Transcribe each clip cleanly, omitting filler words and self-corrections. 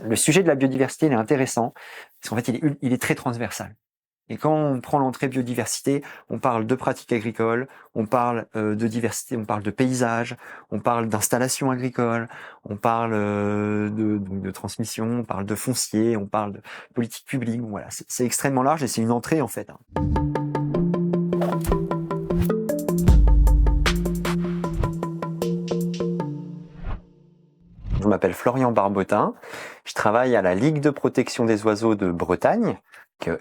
Le sujet de la biodiversité, il est intéressant, parce qu'en fait, il est très transversal. Et quand on prend l'entrée biodiversité, on parle de pratiques agricoles, on parle de diversité, on parle de paysage, on parle d'installation agricole, on parle de transmission, on parle de foncier, on parle de politique publique. Bon, voilà, c'est extrêmement large et c'est une entrée en fait. Je m'appelle Florian Barbotin, je travaille à la Ligue de protection des oiseaux de Bretagne,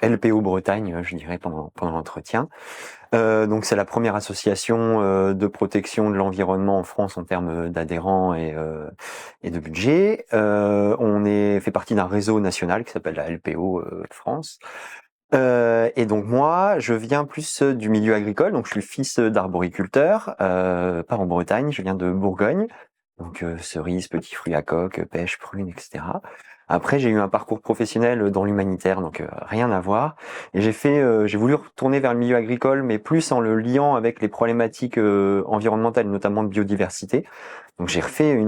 LPO Bretagne, je dirais pendant l'entretien. Donc c'est la première association de protection de l'environnement en France en termes d'adhérents et de budget. On fait partie d'un réseau national qui s'appelle la LPO France. Et donc moi, je viens plus du milieu agricole, donc je suis fils d'arboriculteur, pas en Bretagne, je viens de Bourgogne. Donc cerises, petits fruits à coque, pêche, prunes, etc. Après, j'ai eu un parcours professionnel dans l'humanitaire, donc rien à voir. Et j'ai voulu retourner vers le milieu agricole, mais plus en le liant avec les problématiques environnementales, notamment de biodiversité. Donc j'ai refait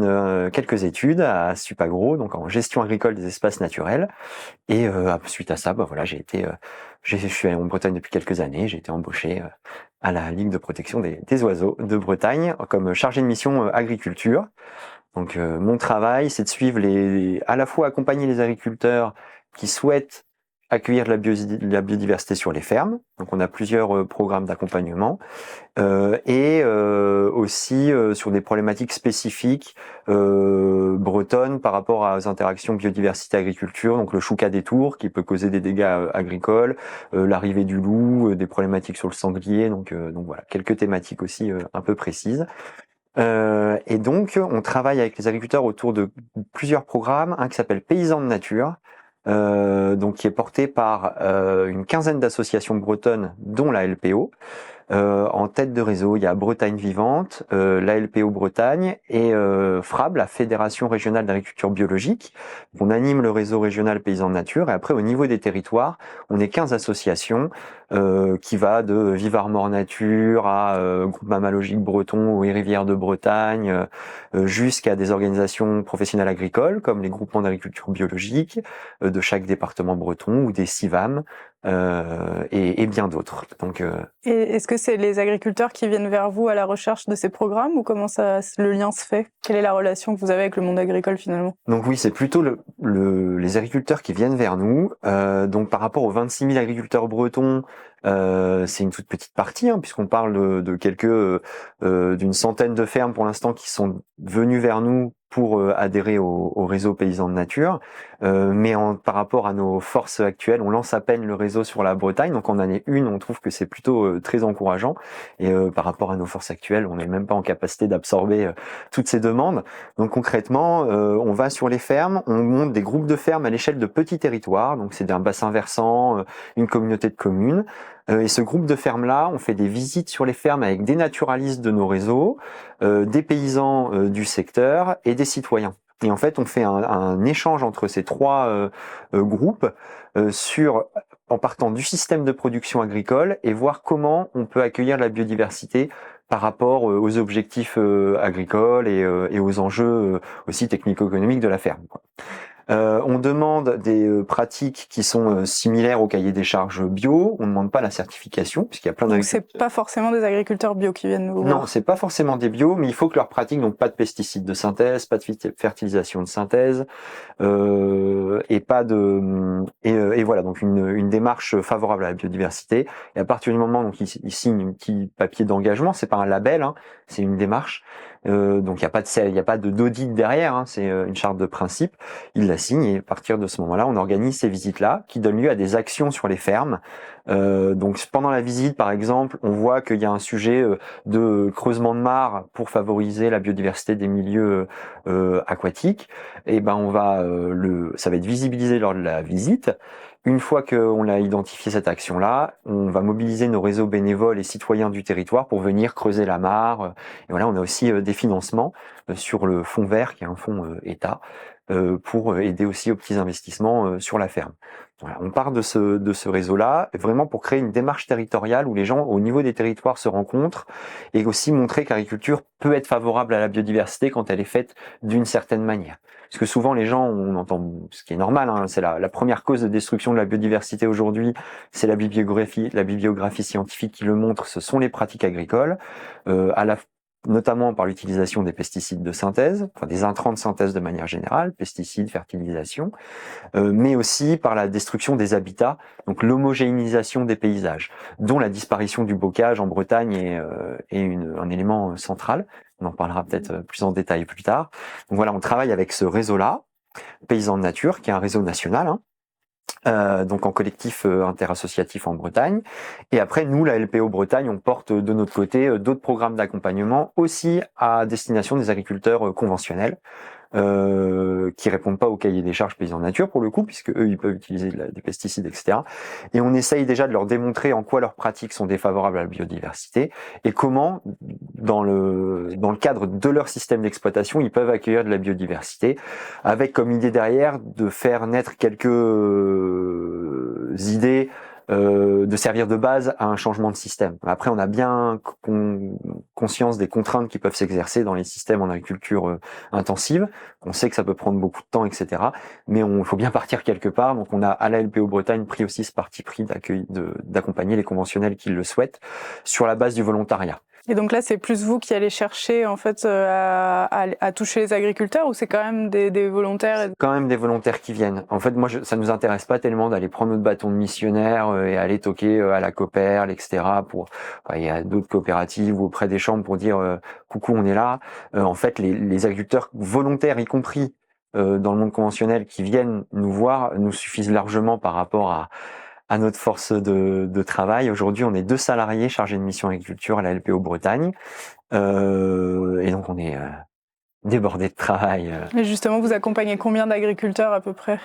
quelques études à Supagro, donc en gestion agricole des espaces naturels. Et suite à ça, voilà, je suis en Bretagne depuis quelques années. J'ai été embauché à la Ligue de protection des oiseaux de Bretagne comme chargé de mission agriculture. Donc mon travail, c'est de suivre à la fois accompagner les agriculteurs qui souhaitent accueillir de la biodiversité sur les fermes. Donc on a plusieurs programmes d'accompagnement et aussi sur des problématiques spécifiques bretonnes par rapport aux interactions biodiversité-agriculture. Donc le chouca des tours qui peut causer des dégâts agricoles, l'arrivée du loup, des problématiques sur le sanglier. Donc voilà, quelques thématiques aussi un peu précises. Et donc, on travaille avec les agriculteurs autour de plusieurs programmes, un qui s'appelle Paysans de Nature, donc qui est porté par une quinzaine d'associations bretonnes, dont la LPO. En tête de réseau, il y a Bretagne Vivante, la LPO Bretagne et FRAB, la Fédération Régionale d'Agriculture Biologique. On anime le réseau régional Paysans de Nature et après au niveau des territoires, on est 15 associations qui va de Vive Armor Nature à Groupe Mammalogique Breton ou Rivières de Bretagne jusqu'à des organisations professionnelles agricoles comme les groupements d'agriculture biologique de chaque département breton ou des CIVAM et bien d'autres. Donc Et est-ce que c'est les agriculteurs qui viennent vers vous à la recherche de ces programmes ou comment le lien se fait? Quelle est la relation que vous avez avec le monde agricole finalement? Donc oui, c'est plutôt les agriculteurs qui viennent vers nous. Donc par rapport aux 26 000 agriculteurs bretons, c'est une toute petite partie, puisqu'on parle de d'une centaine de fermes pour l'instant qui sont venues vers nous pour adhérer au réseau Paysans de Nature. Mais par rapport à nos forces actuelles, on lance à peine le réseau sur la Bretagne. Donc en année 1, on trouve que c'est plutôt très encourageant. Et par rapport à nos forces actuelles, on n'est même pas en capacité d'absorber toutes ces demandes. Donc concrètement, on va sur les fermes, on monte des groupes de fermes à l'échelle de petits territoires. Donc c'est d'un bassin versant, une communauté de communes. Et ce groupe de fermes-là, on fait des visites sur les fermes avec des naturalistes de nos réseaux, des paysans du secteur et des citoyens. Et en fait, on fait un échange entre ces trois groupes en partant du système de production agricole et voir comment on peut accueillir la biodiversité par rapport aux objectifs agricoles et aux enjeux aussi technico-économiques de la ferme, quoi. On demande des pratiques qui sont similaires au cahier des charges bio. On ne demande pas la certification, puisqu'il y a plein d'agriculteurs. Donc c'est pas forcément des agriculteurs bio qui viennent vous voir. Non, c'est pas forcément des bio, mais il faut que leurs pratiques, donc pas de pesticides de synthèse, pas de fertilisation de synthèse, et pas de et voilà, donc une démarche favorable à la biodiversité. Et à partir du moment donc ils signent un petit papier d'engagement, c'est pas un label, c'est une démarche. Donc il y a pas d'audit derrière, c'est une charte de principe. Ils la signent et à partir de ce moment-là, on organise ces visites-là qui donnent lieu à des actions sur les fermes. Donc pendant la visite, par exemple, on voit qu'il y a un sujet de creusement de mares pour favoriser la biodiversité des milieux aquatiques. Et ça va être visibilisé lors de la visite. Une fois qu'on a identifié cette action-là, on va mobiliser nos réseaux bénévoles et citoyens du territoire pour venir creuser la mare. Et voilà, on a aussi des financements sur le fonds vert, qui est un fonds État, pour aider aussi aux petits investissements sur la ferme. Voilà, on part de ce réseau-là, vraiment pour créer une démarche territoriale où les gens, au niveau des territoires, se rencontrent et aussi montrer que l'agriculture peut être favorable à la biodiversité quand elle est faite d'une certaine manière. Parce que souvent, les gens, on entend, ce qui est normal, hein, c'est la première cause de destruction de la biodiversité aujourd'hui, c'est la bibliographie scientifique qui le montre, ce sont les pratiques agricoles, notamment par l'utilisation des pesticides de synthèse, enfin des intrants de synthèse de manière générale, pesticides, fertilisation, mais aussi par la destruction des habitats, donc l'homogénéisation des paysages, dont la disparition du bocage en Bretagne est un élément central. On en parlera peut-être plus en détail plus tard. Donc voilà, on travaille avec ce réseau-là, Paysans de Nature, qui est un réseau national, hein, donc en collectif interassociatif en Bretagne. Et après, nous, la LPO Bretagne, on porte de notre côté d'autres programmes d'accompagnement aussi à destination des agriculteurs conventionnels, qui répondent pas au cahier des charges Paysans de Nature pour le coup, puisque eux ils peuvent utiliser des pesticides, etc. Et on essaye déjà de leur démontrer en quoi leurs pratiques sont défavorables à la biodiversité et comment, dans le cadre de leur système d'exploitation, ils peuvent accueillir de la biodiversité, avec comme idée derrière de faire naître quelques idées, de servir de base à un changement de système. Après, on a bien conscience des contraintes qui peuvent s'exercer dans les systèmes en agriculture intensive. On sait que ça peut prendre beaucoup de temps, etc. Mais il faut bien partir quelque part. Donc, on a à la LPO Bretagne pris aussi ce parti pris d'accompagner les conventionnels qui le souhaitent sur la base du volontariat. Et donc là, c'est plus vous qui allez chercher en fait à toucher les agriculteurs, ou c'est quand même des volontaires? Quand même des volontaires qui viennent. En fait, moi, ça nous intéresse pas tellement d'aller prendre notre bâton de missionnaire et aller toquer à la Coperle, etc. Il y a d'autres coopératives ou auprès des chambres pour dire coucou, on est là. En fait, les agriculteurs volontaires, y compris dans le monde conventionnel, qui viennent nous voir, nous suffisent largement par rapport à notre force de travail. Aujourd'hui, on est 2 salariés chargés de mission agriculture à la LPO Bretagne. Et donc, on est débordé de travail. Et justement, vous accompagnez combien d'agriculteurs à peu près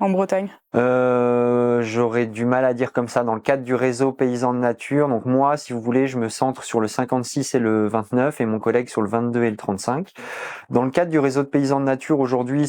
en Bretagne? J'aurais du mal à dire comme ça dans le cadre du réseau Paysans de Nature. Donc moi, si vous voulez, je me centre sur le 56 et le 29 et mon collègue sur le 22 et le 35. Dans le cadre du réseau de Paysans de Nature, aujourd'hui,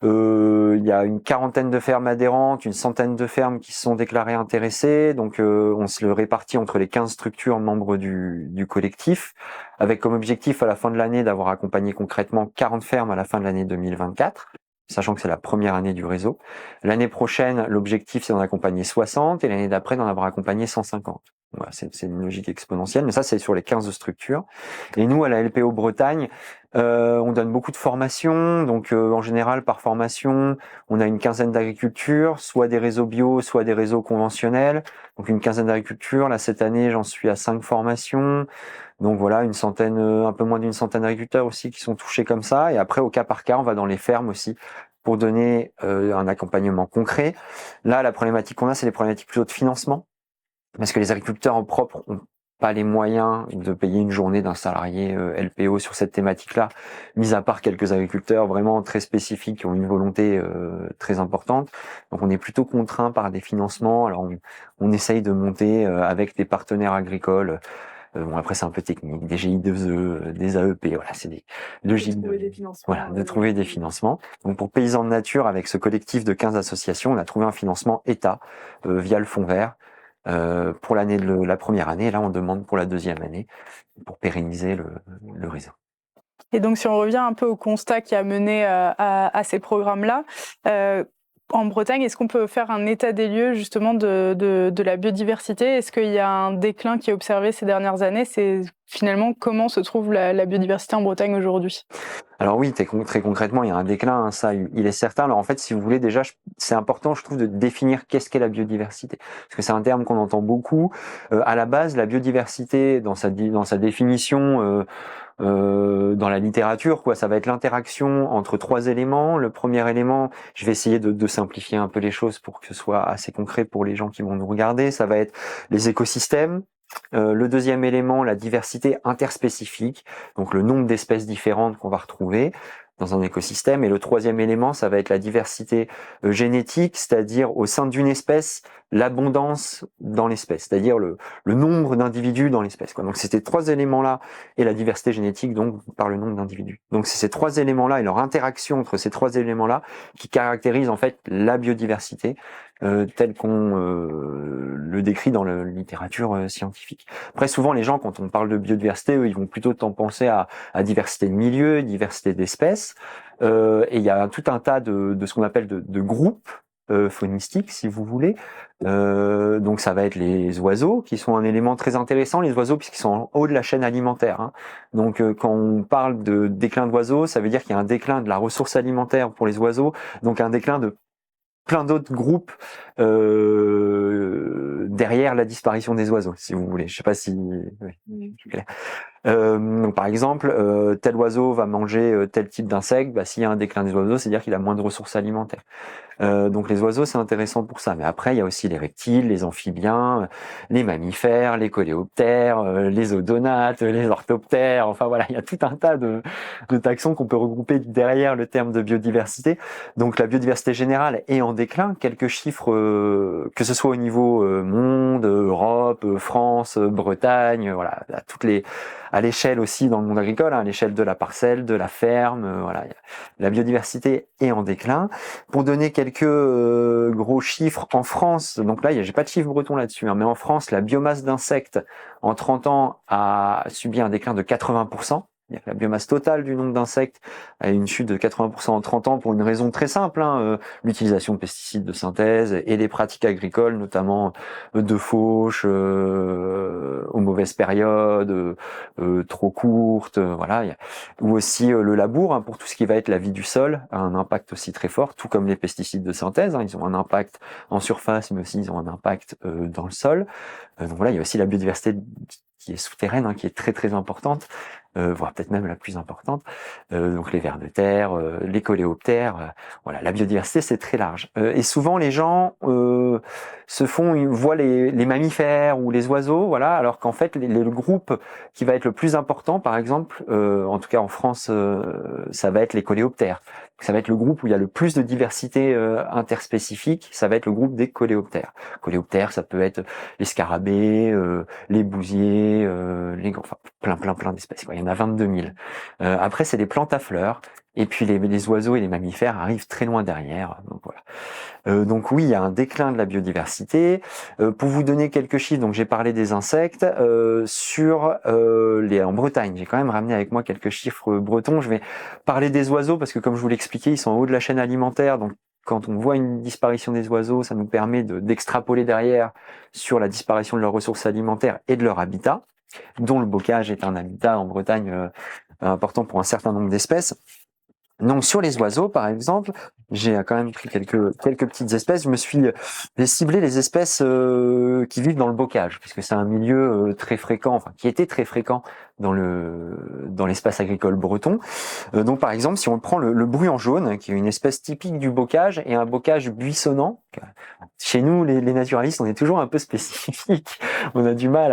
il y a une quarantaine de fermes adhérentes, une centaine de fermes qui se sont déclarées intéressées. Donc, on se le répartit entre les 15 structures membres du collectif, avec comme objectif à la fin de l'année d'avoir accompagné concrètement 40 fermes à la fin de l'année 2024, sachant que c'est la première année du réseau. L'année prochaine, l'objectif, c'est d'en accompagner 60 et l'année d'après, d'en avoir accompagné 150. Voilà, c'est une logique exponentielle, mais ça, c'est sur les 15 structures. Et nous, à la LPO Bretagne, on donne beaucoup de formations. Donc, en général, par formation, on a une quinzaine d'agricultures, soit des réseaux bio, soit des réseaux conventionnels. Donc, une quinzaine d'agricultures. Là, cette année, j'en suis à 5 formations. Donc voilà, un peu moins d'une centaine d'agriculteurs aussi qui sont touchés comme ça. Et après, au cas par cas, on va dans les fermes aussi pour donner un accompagnement concret. Là, la problématique qu'on a, c'est les problématiques plutôt de financement, parce que les agriculteurs en propre ont pas les moyens de payer une journée d'un salarié LPO sur cette thématique-là, mis à part quelques agriculteurs vraiment très spécifiques qui ont une volonté très importante. Donc on est plutôt contraint par des financements. Alors on essaye de monter avec des partenaires agricoles. Bon, après c'est un peu technique, des GI2E, des AEP, voilà, c'est des logiques de trouver des financements. Donc pour Paysans de Nature, avec ce collectif de 15 associations, on a trouvé un financement État via le Fonds Vert. Pour la première année, là on demande pour la deuxième année pour pérenniser le réseau. Et donc si on revient un peu au constat qui a mené à ces programmes-là, en Bretagne, est-ce qu'on peut faire un état des lieux justement de la biodiversité? Est-ce qu'il y a un déclin qui est observé ces dernières années? C'est finalement comment se trouve la biodiversité en Bretagne aujourd'hui? Alors oui, très concrètement, il y a un déclin, hein, ça, il est certain. Alors en fait, si vous voulez, déjà, c'est important, je trouve, de définir qu'est-ce qu'est la biodiversité, parce que c'est un terme qu'on entend beaucoup. À la base, la biodiversité, dans sa définition, dans la littérature, ça va être l'interaction entre 3 éléments. Le premier élément, je vais essayer de simplifier un peu les choses pour que ce soit assez concret pour les gens qui vont nous regarder. Ça va être les écosystèmes. Le deuxième élément, la diversité interspécifique, donc le nombre d'espèces différentes qu'on va retrouver. dans un écosystème. Et le troisième élément, ça va être la diversité génétique, c'est-à-dire au sein d'une espèce, l'abondance dans l'espèce, c'est-à-dire le nombre d'individus dans l'espèce, quoi. Donc c'est ces trois éléments-là et la diversité génétique, donc par le nombre d'individus. Donc c'est ces trois éléments-là et leur interaction entre ces trois éléments-là qui caractérisent en fait la biodiversité telle qu'on le décrit dans la littérature scientifique. Après, souvent les gens, quand on parle de biodiversité, eux, ils vont plutôt penser à diversité de milieux, diversité d'espèces, et il y a tout un tas de ce qu'on appelle de groupes faunistiques, si vous voulez. Donc ça va être les oiseaux qui sont un élément très intéressant, les oiseaux puisqu'ils sont en haut de la chaîne alimentaire, hein. Donc quand on parle de déclin d'oiseaux, ça veut dire qu'il y a un déclin de la ressource alimentaire pour les oiseaux, donc un déclin de plein d'autres groupes derrière la disparition des oiseaux, si vous voulez. Je sais pas si... Oui, je suis clair. Donc par exemple, tel oiseau va manger tel type d'insecte, bah, s'il y a un déclin des oiseaux, c'est-à-dire qu'il a moins de ressources alimentaires. Donc les oiseaux, c'est intéressant pour ça. Mais après, il y a aussi les reptiles, les amphibiens, les mammifères, les coléoptères, les odonates, les orthoptères. Enfin voilà, il y a tout un tas de taxons qu'on peut regrouper derrière le terme de biodiversité. Donc la biodiversité générale est en déclin. Quelques chiffres, que ce soit au niveau monde, Europe, France, Bretagne, voilà, à l'échelle aussi dans le monde agricole, hein, à l'échelle de la parcelle, de la ferme, voilà, la biodiversité est en déclin. Pour donner quelques gros chiffres, en France, donc là, j'ai pas de chiffre breton là-dessus, hein, mais en France, la biomasse d'insectes en 30 ans a subi un déclin de 80%. La biomasse totale du nombre d'insectes a une chute de 80% en 30 ans pour une raison très simple, hein, l'utilisation de pesticides de synthèse et des pratiques agricoles, notamment de fauche, aux mauvaises périodes, trop courtes, voilà. Ou aussi le labour, hein, pour tout ce qui va être la vie du sol, a un impact aussi très fort, tout comme les pesticides de synthèse, hein, ils ont un impact en surface, mais aussi ils ont un impact dans le sol. Donc voilà, il y a aussi la biodiversité qui est souterraine, hein, qui est très très importante, voire peut-être même la plus importante. Donc les vers de terre, les coléoptères, voilà, la biodiversité c'est très large. Et souvent les gens voient les mammifères ou les oiseaux, voilà, alors qu'en fait le groupe qui va être le plus important, par exemple, en tout cas en France, ça va être les coléoptères. Ça va être le groupe où il y a le plus de diversité interspécifique, ça va être le groupe des coléoptères. Coléoptères, ça peut être les scarabées, les bousiers, enfin plein d'espèces. Il y en a 22 000. Après, c'est les plantes à fleurs. Et puis les oiseaux et les mammifères arrivent très loin derrière. Donc voilà. Donc oui, il y a un déclin de la biodiversité. Pour vous donner quelques chiffres, donc j'ai parlé des insectes. En Bretagne, j'ai quand même ramené avec moi quelques chiffres bretons. Je vais parler des oiseaux parce que comme je vous l'expliquais, ils sont en haut de la chaîne alimentaire. Donc quand on voit une disparition des oiseaux, ça nous permet d'extrapoler derrière sur la disparition de leurs ressources alimentaires et de leur habitat, dont le bocage est un habitat en Bretagne important pour un certain nombre d'espèces. Donc sur les oiseaux, par exemple, j'ai quand même pris quelques petites espèces. J'ai ciblé les espèces qui vivent dans le bocage, puisque c'est un milieu très fréquent, enfin qui était très fréquent dans l'espace agricole breton. Donc par exemple, si on prend le bruant jaune, qui est une espèce typique du bocage et un bocage buissonnant. Chez nous, les naturalistes, on est toujours un peu spécifiques. On a du mal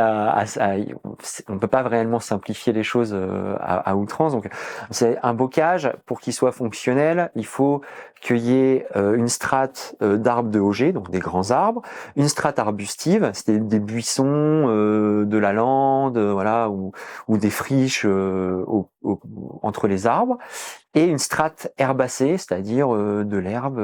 on peut pas réellement simplifier les choses à outrance. Donc, c'est un bocage, pour qu'il soit fonctionnel, il faut qu'il y ait une strate d'arbres de Auger, donc des grands arbres, une strate arbustive, c'est des buissons, de la lande, voilà, ou des friches entre les arbres, et une strate herbacée, c'est-à-dire de l'herbe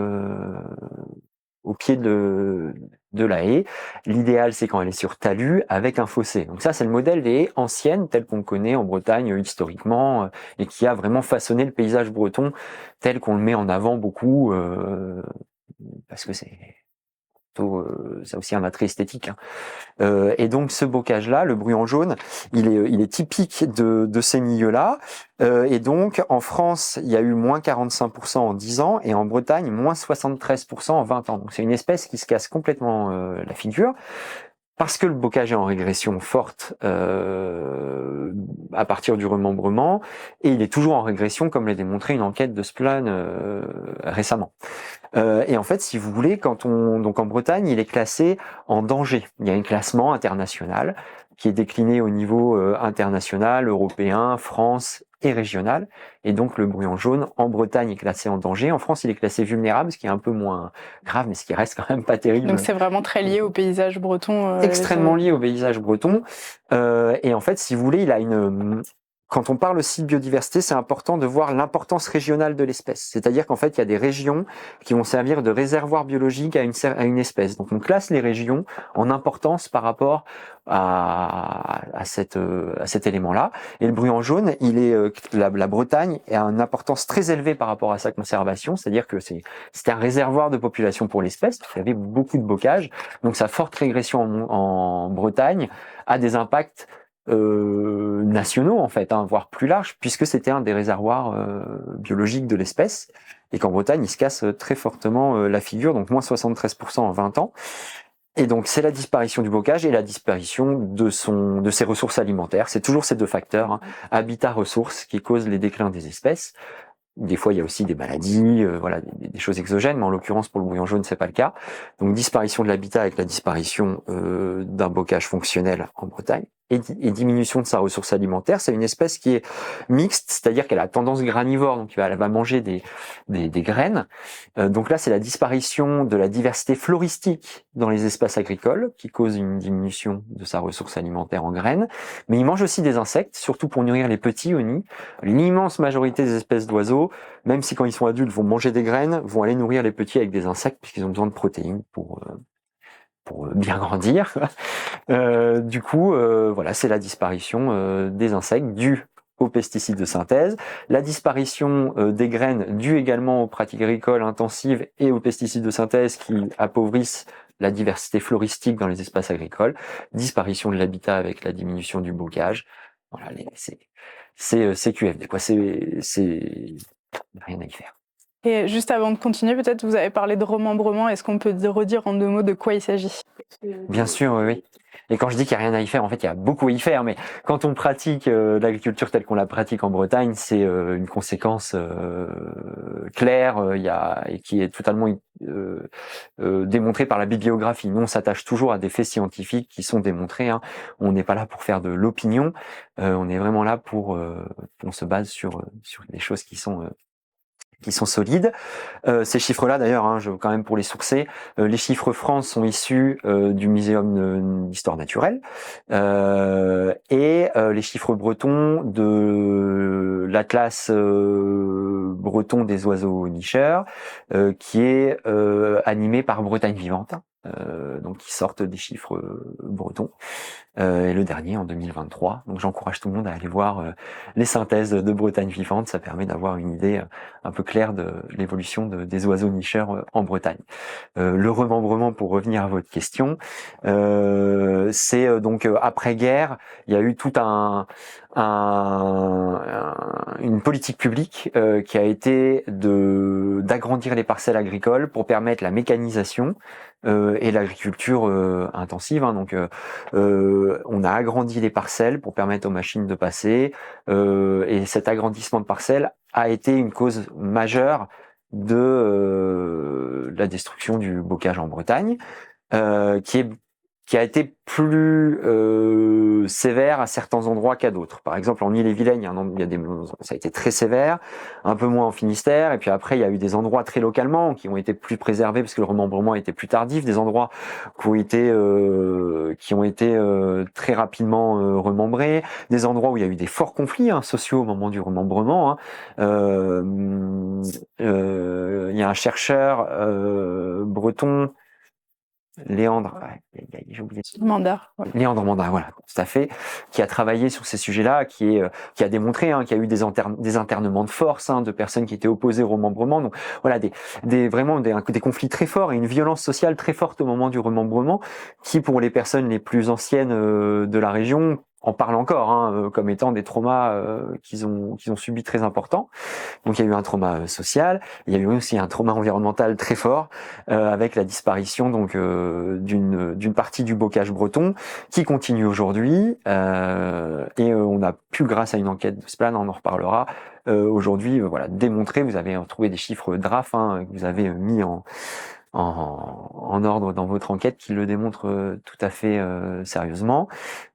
au pied de la haie. L'idéal, c'est quand elle est sur talus avec un fossé. Donc ça, c'est le modèle des haies anciennes, telles qu'on connaît en Bretagne historiquement, et qui a vraiment façonné le paysage breton tel qu'on le met en avant beaucoup, parce que c'est ça a aussi un attrait esthétique, hein. Et donc ce bocage-là, le bruant jaune, il est typique de ces milieux-là. Et donc en France, il y a eu moins 45% en 10 ans et en Bretagne, moins 73% en 20 ans. Donc c'est une espèce qui se casse complètement la figure. Parce que le bocage est en régression forte à partir du remembrement, et il est toujours en régression, comme l'a démontré une enquête de Splan récemment. Et en fait, si vous voulez, donc en Bretagne, il est classé en danger. Il y a un classement international qui est décliné au niveau international, européen, France et régional. Et donc le bruant jaune en Bretagne est classé en danger. En France, il est classé vulnérable, ce qui est un peu moins grave, mais ce qui reste quand même pas terrible. Donc c'est vraiment très lié au paysage breton. Extrêmement lié au paysage breton. Et en fait, si vous voulez, il a une... Quand on parle aussi de biodiversité, c'est important de voir l'importance régionale de l'espèce. C'est-à-dire qu'en fait, il y a des régions qui vont servir de réservoir biologique à une espèce. Donc on classe les régions en importance par rapport à cet élément-là. Et le bruant jaune, la Bretagne a une importance très élevée par rapport à sa conservation. C'est-à-dire que c'est un réservoir de population pour l'espèce. Il y avait beaucoup de bocage. Donc sa forte régression en Bretagne a des impacts nationaux en fait, voire plus larges, puisque c'était un des réservoirs biologiques de l'espèce, et qu'en Bretagne, il se casse très fortement la figure, donc moins 73% en 20 ans. Et donc c'est la disparition du bocage et la disparition de ses ressources alimentaires. C'est toujours ces deux facteurs, habitat-ressources, qui causent les déclins des espèces. Des fois, il y a aussi des maladies, voilà, des choses exogènes, mais en l'occurrence, pour le bruant jaune, c'est pas le cas. Donc, disparition de l'habitat avec la disparition d'un bocage fonctionnel en Bretagne et diminution de sa ressource alimentaire. C'est une espèce qui est mixte, c'est-à-dire qu'elle a tendance granivore, donc elle va manger des graines. Donc là, c'est la disparition de la diversité floristique dans les espaces agricoles qui cause une diminution de sa ressource alimentaire en graines. Mais il mange aussi des insectes, surtout pour nourrir les petits au nid. L'immense majorité des espèces d'oiseaux, même si quand ils sont adultes vont manger des graines, vont aller nourrir les petits avec des insectes puisqu'ils ont besoin de protéines pour bien grandir. Du coup, voilà, c'est la disparition des insectes due aux pesticides de synthèse, la disparition des graines due également aux pratiques agricoles intensives et aux pesticides de synthèse qui appauvrissent la diversité floristique dans les espaces agricoles, disparition de l'habitat avec la diminution du bocage. Voilà, c'est QFD, quoi. C'est rien à y faire. Et juste avant de continuer, peut-être vous avez parlé de remembrement. Est-ce qu'on peut redire en 2 mots de quoi il s'agit? Bien sûr, oui. Et quand je dis qu'il n'y a rien à y faire, en fait, il y a beaucoup à y faire. Mais quand on pratique l'agriculture telle qu'on la pratique en Bretagne, c'est une conséquence claire et qui est totalement démontrée par la bibliographie. Nous, on s'attache toujours à des faits scientifiques qui sont démontrés. On n'est pas là pour faire de l'opinion. On est vraiment là on se base sur des choses qui sont solides. Ces chiffres-là, d'ailleurs, quand même pour les sourcer, les chiffres France sont issus du Muséum d'histoire naturelle et les chiffres bretons de l'Atlas breton des oiseaux nicheurs, qui est animé par Bretagne Vivante. Donc qui sortent des chiffres bretons, et le dernier en 2023. Donc j'encourage tout le monde à aller voir les synthèses de Bretagne Vivante, ça permet d'avoir une idée un peu claire de l'évolution des oiseaux nicheurs en Bretagne. Le remembrement, pour revenir à votre question, c'est donc après-guerre, il y a eu tout une politique publique qui a été d'agrandir les parcelles agricoles pour permettre la mécanisation et l'agriculture intensive. Donc on a agrandi les parcelles pour permettre aux machines de passer, et cet agrandissement de parcelles a été une cause majeure de la destruction du bocage en Bretagne, qui a été plus sévère à certains endroits qu'à d'autres. Par exemple, en Ille-et-Vilaine, ça a été très sévère, un peu moins en Finistère, et puis après, il y a eu des endroits très localement qui ont été plus préservés parce que le remembrement était plus tardif, des endroits qui ont été très rapidement remembrés, des endroits où il y a eu des forts conflits sociaux au moment du remembrement. Il y a un chercheur breton, Léandre, j'ai oublié. Mandar. Ouais. Léandre Mandar, voilà, tout à fait, qui a travaillé sur ces sujets-là, qui a démontré qu'il y a eu des internements de force, de personnes qui étaient opposées au remembrement. Donc voilà, vraiment des conflits très forts et une violence sociale très forte au moment du remembrement, qui pour les personnes les plus anciennes de la région en parlent encore, comme étant des traumas qu'ils ont subis très importants. Donc il y a eu un trauma social, il y a eu aussi un trauma environnemental très fort, avec la disparition donc d'une partie du bocage breton qui continue aujourd'hui, et on a pu, grâce à une enquête de Splan, on en reparlera, aujourd'hui, voilà, démontrer. Vous avez trouvé des chiffres DRAF que vous avez mis en ordre dans votre enquête qui le démontrent tout à fait sérieusement.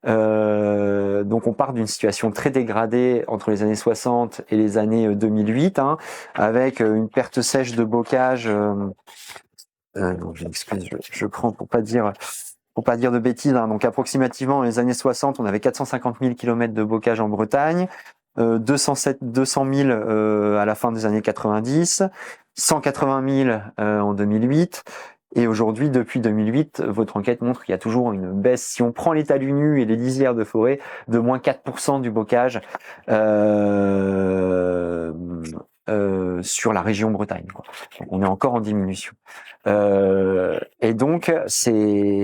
Donc on part d'une situation très dégradée entre les années 60 et les années 2008, hein, avec une perte sèche de bocage. Donc je m'excuse, je prends pour pas dire de bêtises, hein. Donc approximativement dans les années 60, on avait 450 000 km de bocage en Bretagne, 200 000 à la fin des années 90, 180 000 en 2008. Et aujourd'hui, depuis 2008, votre enquête montre qu'il y a toujours une baisse. Si on prend les talus nus et les lisières de forêt, de moins 4% du bocage sur la région Bretagne, quoi. Donc, on est encore en diminution. Et donc, cette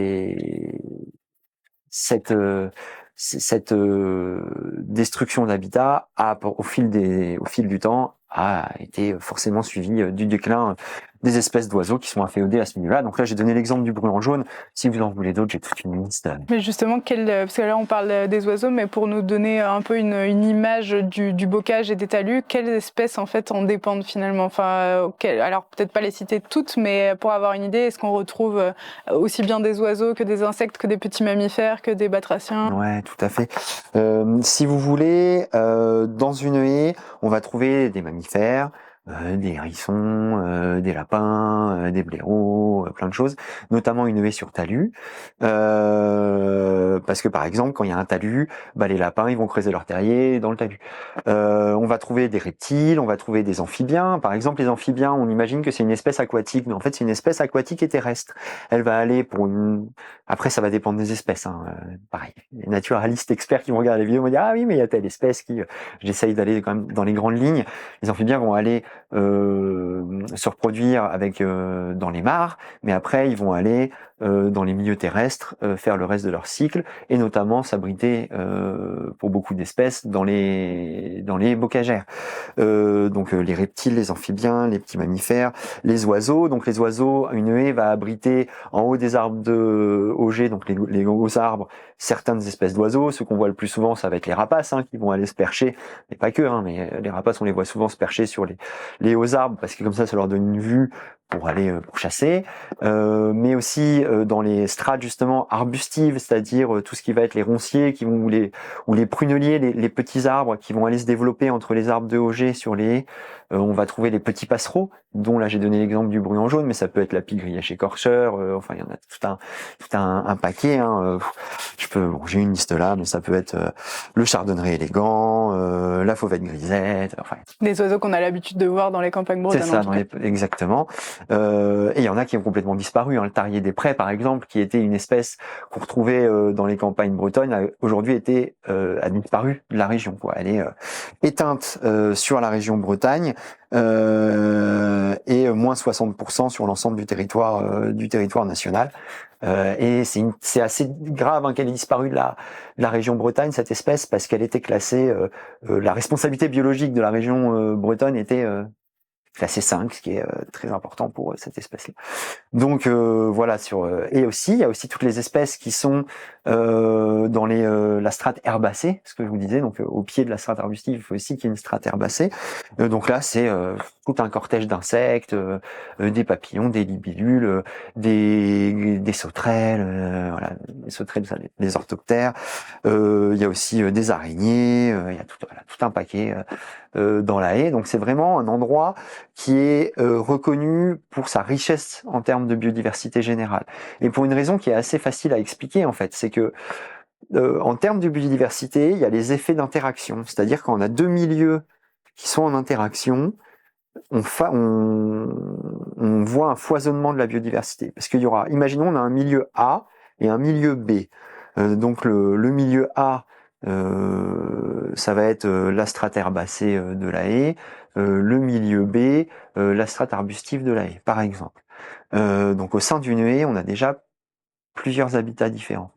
destruction d'habitat au fil du temps a été forcément suivie du déclin des espèces d'oiseaux qui sont inféodés à ce milieu-là. Donc là, j'ai donné l'exemple du bruant jaune. Si vous en voulez d'autres, j'ai toute une liste. Mais justement, parce que là, on parle des oiseaux, mais pour nous donner un peu une image du bocage et des talus, quelles espèces, en fait, en dépendent finalement? Enfin, alors, peut-être pas les citer toutes, mais pour avoir une idée, est-ce qu'on retrouve aussi bien des oiseaux que des insectes, que des petits mammifères, que des batraciens? Ouais, tout à fait. Si vous voulez, dans une haie, on va trouver des mammifères, des hérissons, des lapins, des blaireaux, plein de choses, notamment une haie sur talus. Parce que par exemple, quand il y a un talus, les lapins ils vont creuser leur terrier dans le talus. On va trouver des reptiles, on va trouver des amphibiens. Par exemple, les amphibiens, on imagine que c'est une espèce aquatique, mais en fait c'est une espèce aquatique et terrestre. Elle va aller Après, ça va dépendre des espèces, hein. Pareil, les naturalistes experts qui vont regarder les vidéos vont dire ah oui, mais il y a telle espèce qui. J'essaye d'aller quand même dans les grandes lignes. Les amphibiens vont aller se reproduire dans les mares, mais après ils vont aller dans les milieux terrestres faire le reste de leur cycle et notamment s'abriter pour beaucoup d'espèces dans les bocagères. Donc les reptiles, les amphibiens, les petits mammifères, les oiseaux. Donc les oiseaux, une haie va abriter en haut des arbres de auger, donc les gros arbres, certaines espèces d'oiseaux. Ce qu'on voit le plus souvent, ça va être les rapaces, hein, qui vont aller se percher, mais pas que, hein, mais les rapaces, on les voit souvent se percher sur les hauts arbres parce que comme ça leur donne une vue pour aller pour chasser, mais aussi dans les strates justement arbustives, c'est-à-dire tout ce qui va être les ronciers ou les pruneliers, les petits arbres qui vont aller se développer entre les arbres de Auger sur les haies. On va trouver les petits passereaux, dont là j'ai donné l'exemple du bruant jaune, mais ça peut être la pigue grillache écorcheur, enfin il y en a tout un paquet, hein. J'ai une liste là, mais ça peut être le chardonneret élégant, la fauvette grisette, enfin. Des oiseaux qu'on a l'habitude de voir dans les campagnes bretonnes. C'est ça, exactement. Et il y en a qui ont complètement disparu, hein. Le tarier des prés, par exemple, qui était une espèce qu'on retrouvait dans les campagnes bretonnes, aujourd'hui a disparu de la région, quoi. Elle est éteinte sur la région Bretagne. Et moins 60% sur l'ensemble du territoire national. Et c'est assez grave, hein, qu'elle ait disparu de la région Bretagne, cette espèce, parce qu'elle était classée, la responsabilité biologique de la région bretonne était classée 5, ce qui est très important pour cette espèce-là. Donc voilà, et aussi il y a aussi toutes les espèces qui sont dans la strate herbacée, ce que je vous disais, donc au pied de la strate arbustive, il faut aussi qu'il y ait une strate herbacée. Donc là c'est tout un cortège d'insectes, des papillons, des libellules, des sauterelles, voilà, les sauterelles, les orthoptères. Il y a aussi des araignées, il y a tout un paquet dans la haie. Donc c'est vraiment un endroit qui est reconnu pour sa richesse en termes de biodiversité générale. Et pour une raison qui est assez facile à expliquer en fait, c'est que en termes de biodiversité, il y a les effets d'interaction. C'est-à-dire quand on a deux milieux qui sont en interaction, on voit un foisonnement de la biodiversité. Parce qu'il y aura, imaginons, on a un milieu A et un milieu B. Donc le milieu A, ça va être la strate herbacée de la haie, le milieu B, la strate arbustive de la haie, par exemple. Donc au sein d'une haie, on a déjà plusieurs habitats différents.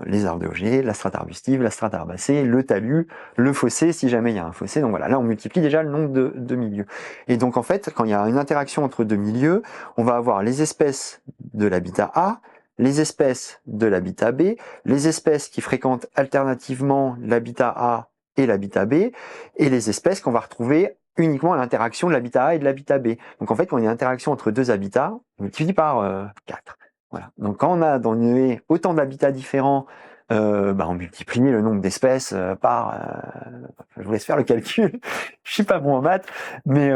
Les arbres de Auger, la strate arbustive, la strate herbacée, le talus, le fossé, si jamais il y a un fossé. Donc voilà, là on multiplie déjà le nombre de milieux. Et donc en fait, quand il y a une interaction entre deux milieux, on va avoir les espèces de l'habitat A, les espèces de l'habitat B, les espèces qui fréquentent alternativement l'habitat A et l'habitat B, et les espèces qu'on va retrouver uniquement à l'interaction de l'habitat A et de l'habitat B. Donc en fait, quand il y a une interaction entre deux habitats, on multiplie par 4. Voilà. Donc quand on a dans une haie autant d'habitats différents, on multiplie le nombre d'espèces je vous laisse faire le calcul. Je suis pas bon en maths, mais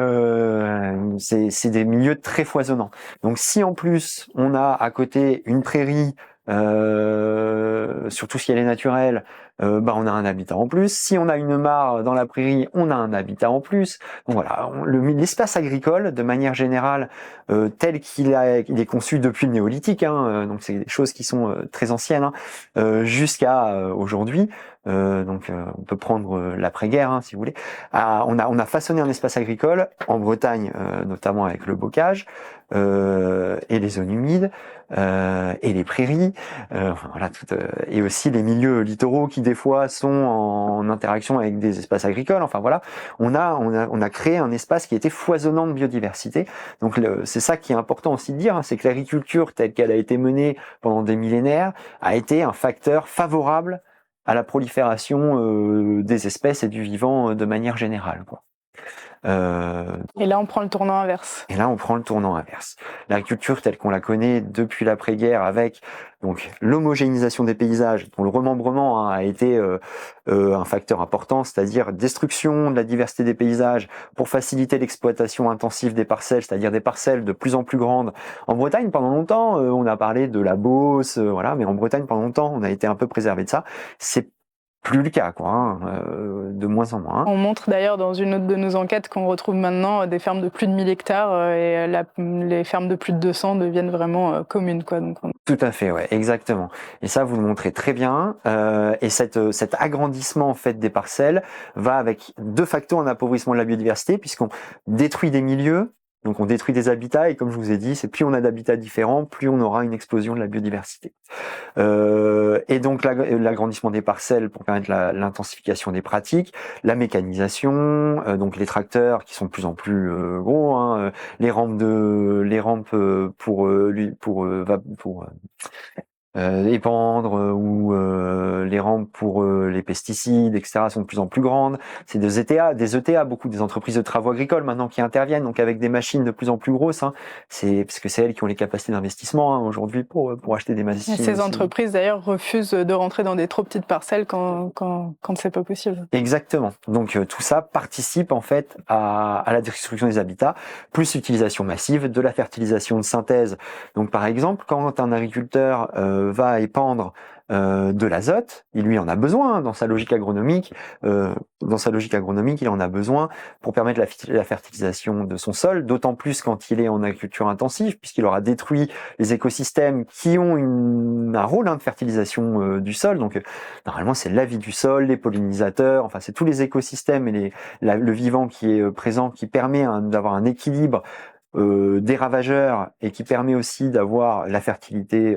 c'est des milieux très foisonnants. Donc si en plus on a à côté une prairie, surtout si elle est naturelle, on a un habitat en plus. Si on a une mare dans la prairie, on a un habitat en plus. Donc voilà, l'espace agricole, de manière générale, tel il est conçu depuis le néolithique, donc c'est des choses qui sont très anciennes, jusqu'à aujourd'hui. On peut prendre l'après-guerre, si vous voulez. On a façonné un espace agricole en Bretagne, notamment avec le bocage et les zones humides et les prairies, et aussi les milieux littoraux qui des fois sont en interaction avec des espaces agricoles. Enfin voilà, on a créé un espace qui était foisonnant de biodiversité. Donc c'est ça qui est important aussi de dire, c'est que l'agriculture telle qu'elle a été menée pendant des millénaires a été un facteur favorable à la prolifération des espèces et du vivant de manière générale, quoi. Et là, on prend le tournant inverse. L'agriculture telle qu'on la connaît depuis l'après-guerre, avec donc l'homogénéisation des paysages, dont le remembrement a été un facteur important, c'est-à-dire destruction de la diversité des paysages pour faciliter l'exploitation intensive des parcelles, c'est-à-dire des parcelles de plus en plus grandes. En Bretagne, pendant longtemps, on a parlé de la Beauce, mais en Bretagne, pendant longtemps, on a été un peu préservé de ça. C'est plus le cas, de moins en moins. On montre d'ailleurs dans une autre de nos enquêtes qu'on retrouve maintenant des fermes de plus de 1000 hectares et les fermes de plus de 200 deviennent vraiment communes, quoi. Donc Tout à fait, ouais, exactement. Et ça, vous le montrez très bien. Et cet agrandissement en fait des parcelles va avec de facto un appauvrissement de la biodiversité, puisqu'on détruit des milieux. Donc on détruit des habitats et comme je vous ai dit, c'est plus on a d'habitats différents, plus on aura une explosion de la biodiversité. Et donc l'agrandissement des parcelles pour permettre l'intensification des pratiques, la mécanisation, donc les tracteurs qui sont de plus en plus gros, les rampes pour épandre ou les rampes pour les pesticides, etc. sont de plus en plus grandes. C'est des ETA, beaucoup des entreprises de travaux agricoles maintenant qui interviennent, donc avec des machines de plus en plus grosses. C'est parce que c'est elles qui ont les capacités d'investissement aujourd'hui pour acheter des machines. Et ces entreprises d'ailleurs refusent de rentrer dans des trop petites parcelles quand c'est pas possible. Exactement. Donc tout ça participe en fait à la destruction des habitats, plus l'utilisation massive de la fertilisation de synthèse. Donc par exemple, quand un agriculteur va épandre de l'azote, il lui en a besoin dans sa logique agronomique. Il en a besoin pour permettre la fertilisation de son sol, d'autant plus quand il est en agriculture intensive, puisqu'il aura détruit les écosystèmes qui ont un rôle de fertilisation du sol. Donc normalement, c'est la vie du sol, les pollinisateurs, enfin c'est tous les écosystèmes et le vivant qui est présent, qui permet d'avoir un équilibre des ravageurs et qui permet aussi d'avoir la fertilité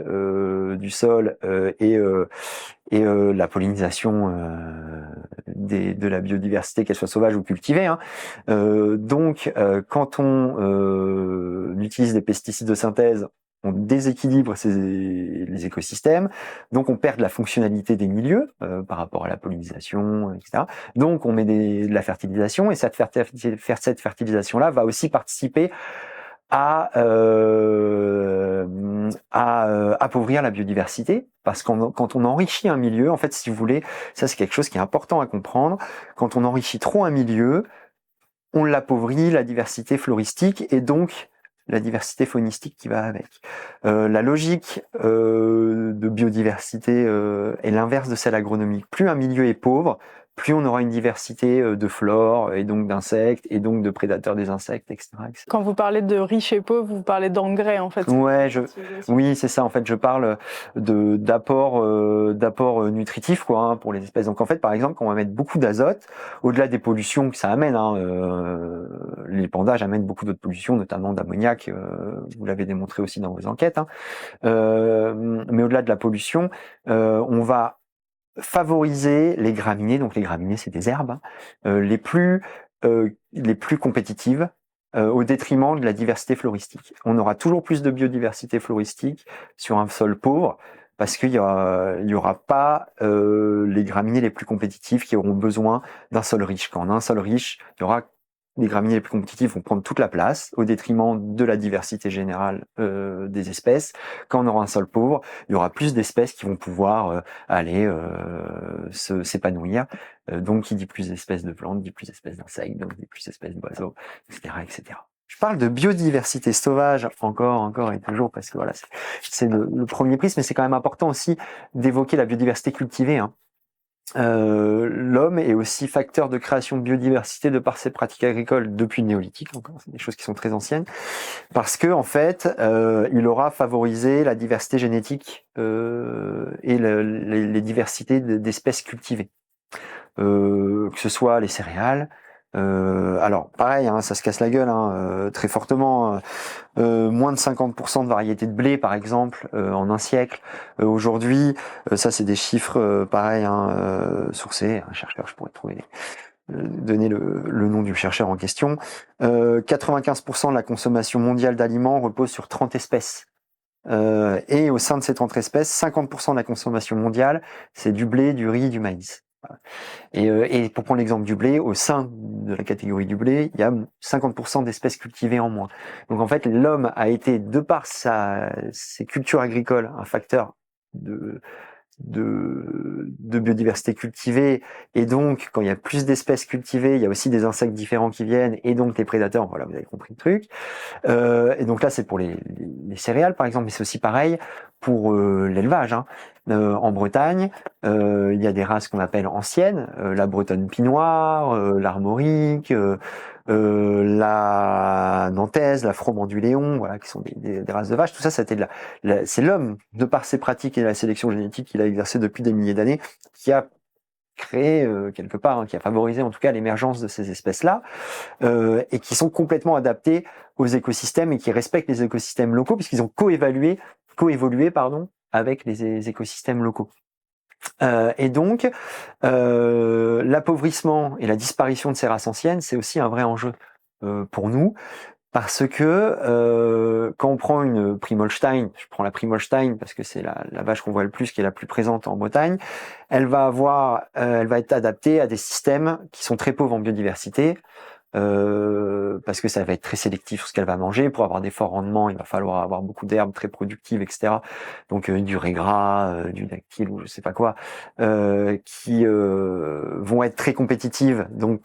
du sol et la pollinisation de la biodiversité, qu'elle soit sauvage ou cultivée. Donc, quand on utilise des pesticides de synthèse, on déséquilibre les écosystèmes, donc on perd de la fonctionnalité des milieux par rapport à la pollinisation, etc. Donc on met de la fertilisation, et cette fertilisation-là va aussi participer à appauvrir la biodiversité, parce que quand on enrichit un milieu, en fait, si vous voulez, ça c'est quelque chose qui est important à comprendre, quand on enrichit trop un milieu, on l'appauvrit, la diversité floristique, et donc la diversité faunistique qui va avec. La logique de biodiversité est l'inverse de celle agronomique. Plus un milieu est pauvre, plus on aura une diversité de flore et donc d'insectes et donc de prédateurs des insectes, etc. Quand vous parlez de riche et pauvre, vous parlez d'engrais en fait. Ouais, oui, c'est ça. En fait, je parle d'apport nutritif pour les espèces. Donc en fait, par exemple, quand on va mettre beaucoup d'azote, au-delà des pollutions que ça amène, l'épandage amène beaucoup d'autres pollutions, notamment d'ammoniac. Vous l'avez démontré aussi dans vos enquêtes. Mais au-delà de la pollution, on va favoriser les graminées. Donc les graminées, c'est des herbes les plus compétitives au détriment de la diversité floristique. On aura toujours plus de biodiversité floristique sur un sol pauvre parce qu'il y aura pas les graminées les plus compétitives qui auront besoin d'un sol riche. Quand on a un sol riche, il y aura les graminées les plus compétitives vont prendre toute la place au détriment de la diversité générale des espèces. Quand on aura un sol pauvre, il y aura plus d'espèces qui vont pouvoir aller s'épanouir. Donc, qui dit plus d'espèces de plantes, dit plus d'espèces d'insectes, donc dit plus d'espèces d'oiseaux, etc., etc. Je parle de biodiversité sauvage encore et toujours parce que voilà, c'est le premier prisme, mais c'est quand même important aussi d'évoquer la biodiversité cultivée. Hein. L'homme est aussi facteur de création de biodiversité de par ses pratiques agricoles depuis le néolithique, encore, c'est des choses qui sont très anciennes, parce que en fait, il aura favorisé la diversité génétique et les diversités d'espèces cultivées, que ce soit les céréales. Alors pareil, hein, ça se casse la gueule très fortement. Moins de 50% de variétés de blé, par exemple, en un siècle. Aujourd'hui, ça c'est des chiffres pareil, sourcés. Un chercheur, je pourrais trouver, donner le nom du chercheur en question. 95% de la consommation mondiale d'aliments repose sur 30 espèces. Et au sein de ces 30 espèces, 50% de la consommation mondiale, c'est du blé, du riz, du maïs. Voilà. Et pour prendre l'exemple du blé, au sein de la catégorie du blé, il y a 50% d'espèces cultivées en moins. Donc en fait, l'homme a été, de par ses cultures agricoles, un facteur de biodiversité cultivée, et donc quand il y a plus d'espèces cultivées, il y a aussi des insectes différents qui viennent, et donc les prédateurs, voilà, vous avez compris le truc. Et donc là, c'est pour les céréales, par exemple, mais c'est aussi pareil pour l'élevage. Hein. En Bretagne, il y a des races qu'on appelle anciennes, la bretonne pinoire, l'armorique, la nantaise, la froment-du-Léon, voilà, qui sont des races de vaches. Tout ça, c'était c'est l'homme, de par ses pratiques et la sélection génétique qu'il a exercée depuis des milliers d'années, qui a créé quelque part, hein, qui a favorisé en tout cas l'émergence de ces espèces-là, et qui sont complètement adaptées aux écosystèmes et qui respectent les écosystèmes locaux puisqu'ils ont coévolué avec les écosystèmes locaux. Et donc, l'appauvrissement et la disparition de ces races anciennes, c'est aussi un vrai enjeu pour nous. Parce que quand on prend une Primolstein, je prends la Primolstein parce que c'est la vache qu'on voit le plus, qui est la plus présente en Bretagne, elle va être adaptée à des systèmes qui sont très pauvres en biodiversité, parce que ça va être très sélectif sur ce qu'elle va manger. Pour avoir des forts rendements, il va falloir avoir beaucoup d'herbes très productives, etc. Donc du régras, du dactyle ou je sais pas quoi, qui vont être très compétitives, donc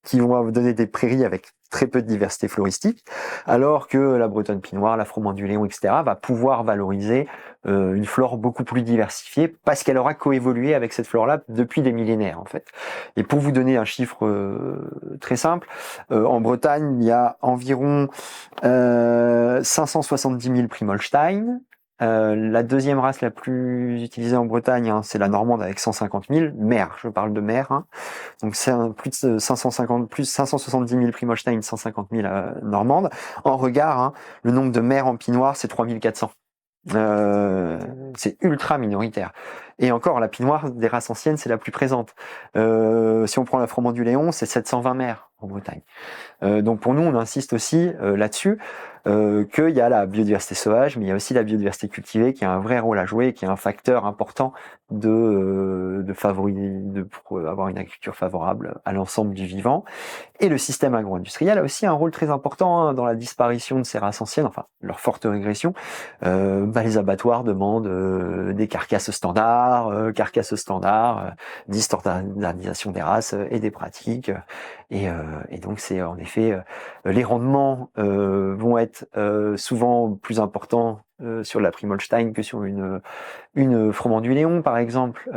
qui vont donner des prairies avec très peu de diversité floristique, alors que la bretonne pinoire, la froment-du-Léon, etc. va pouvoir valoriser une flore beaucoup plus diversifiée parce qu'elle aura coévolué avec cette flore-là depuis des millénaires en fait. Et pour vous donner un chiffre très simple, en Bretagne, il y a environ 570 000 Primolstein. La deuxième race la plus utilisée en Bretagne, hein, c'est la normande avec 150 000. Mère, je parle de mère. Hein. Donc c'est plus de 570 000 Primolstein, 150 000 normande. En regard, hein, le nombre de mères en pinoire, c'est 3400. C'est ultra minoritaire. Et encore, la pinoire des races anciennes, c'est la plus présente. Si on prend la froment-du-Léon, c'est 720 mères en Bretagne. Donc pour nous, on insiste aussi là-dessus, qu'il y a la biodiversité sauvage, mais il y a aussi la biodiversité cultivée qui a un vrai rôle à jouer, qui est un facteur important pour avoir une agriculture favorable à l'ensemble du vivant. Et le système agro-industriel a aussi un rôle très important dans la disparition de ces races anciennes, enfin leur forte régression. Les abattoirs demandent des carcasses standards, dit standardisation des races et des pratiques. Et donc c'est en effet les rendements vont être souvent plus importants sur la Primolstein que sur une froment-du-Léon par exemple,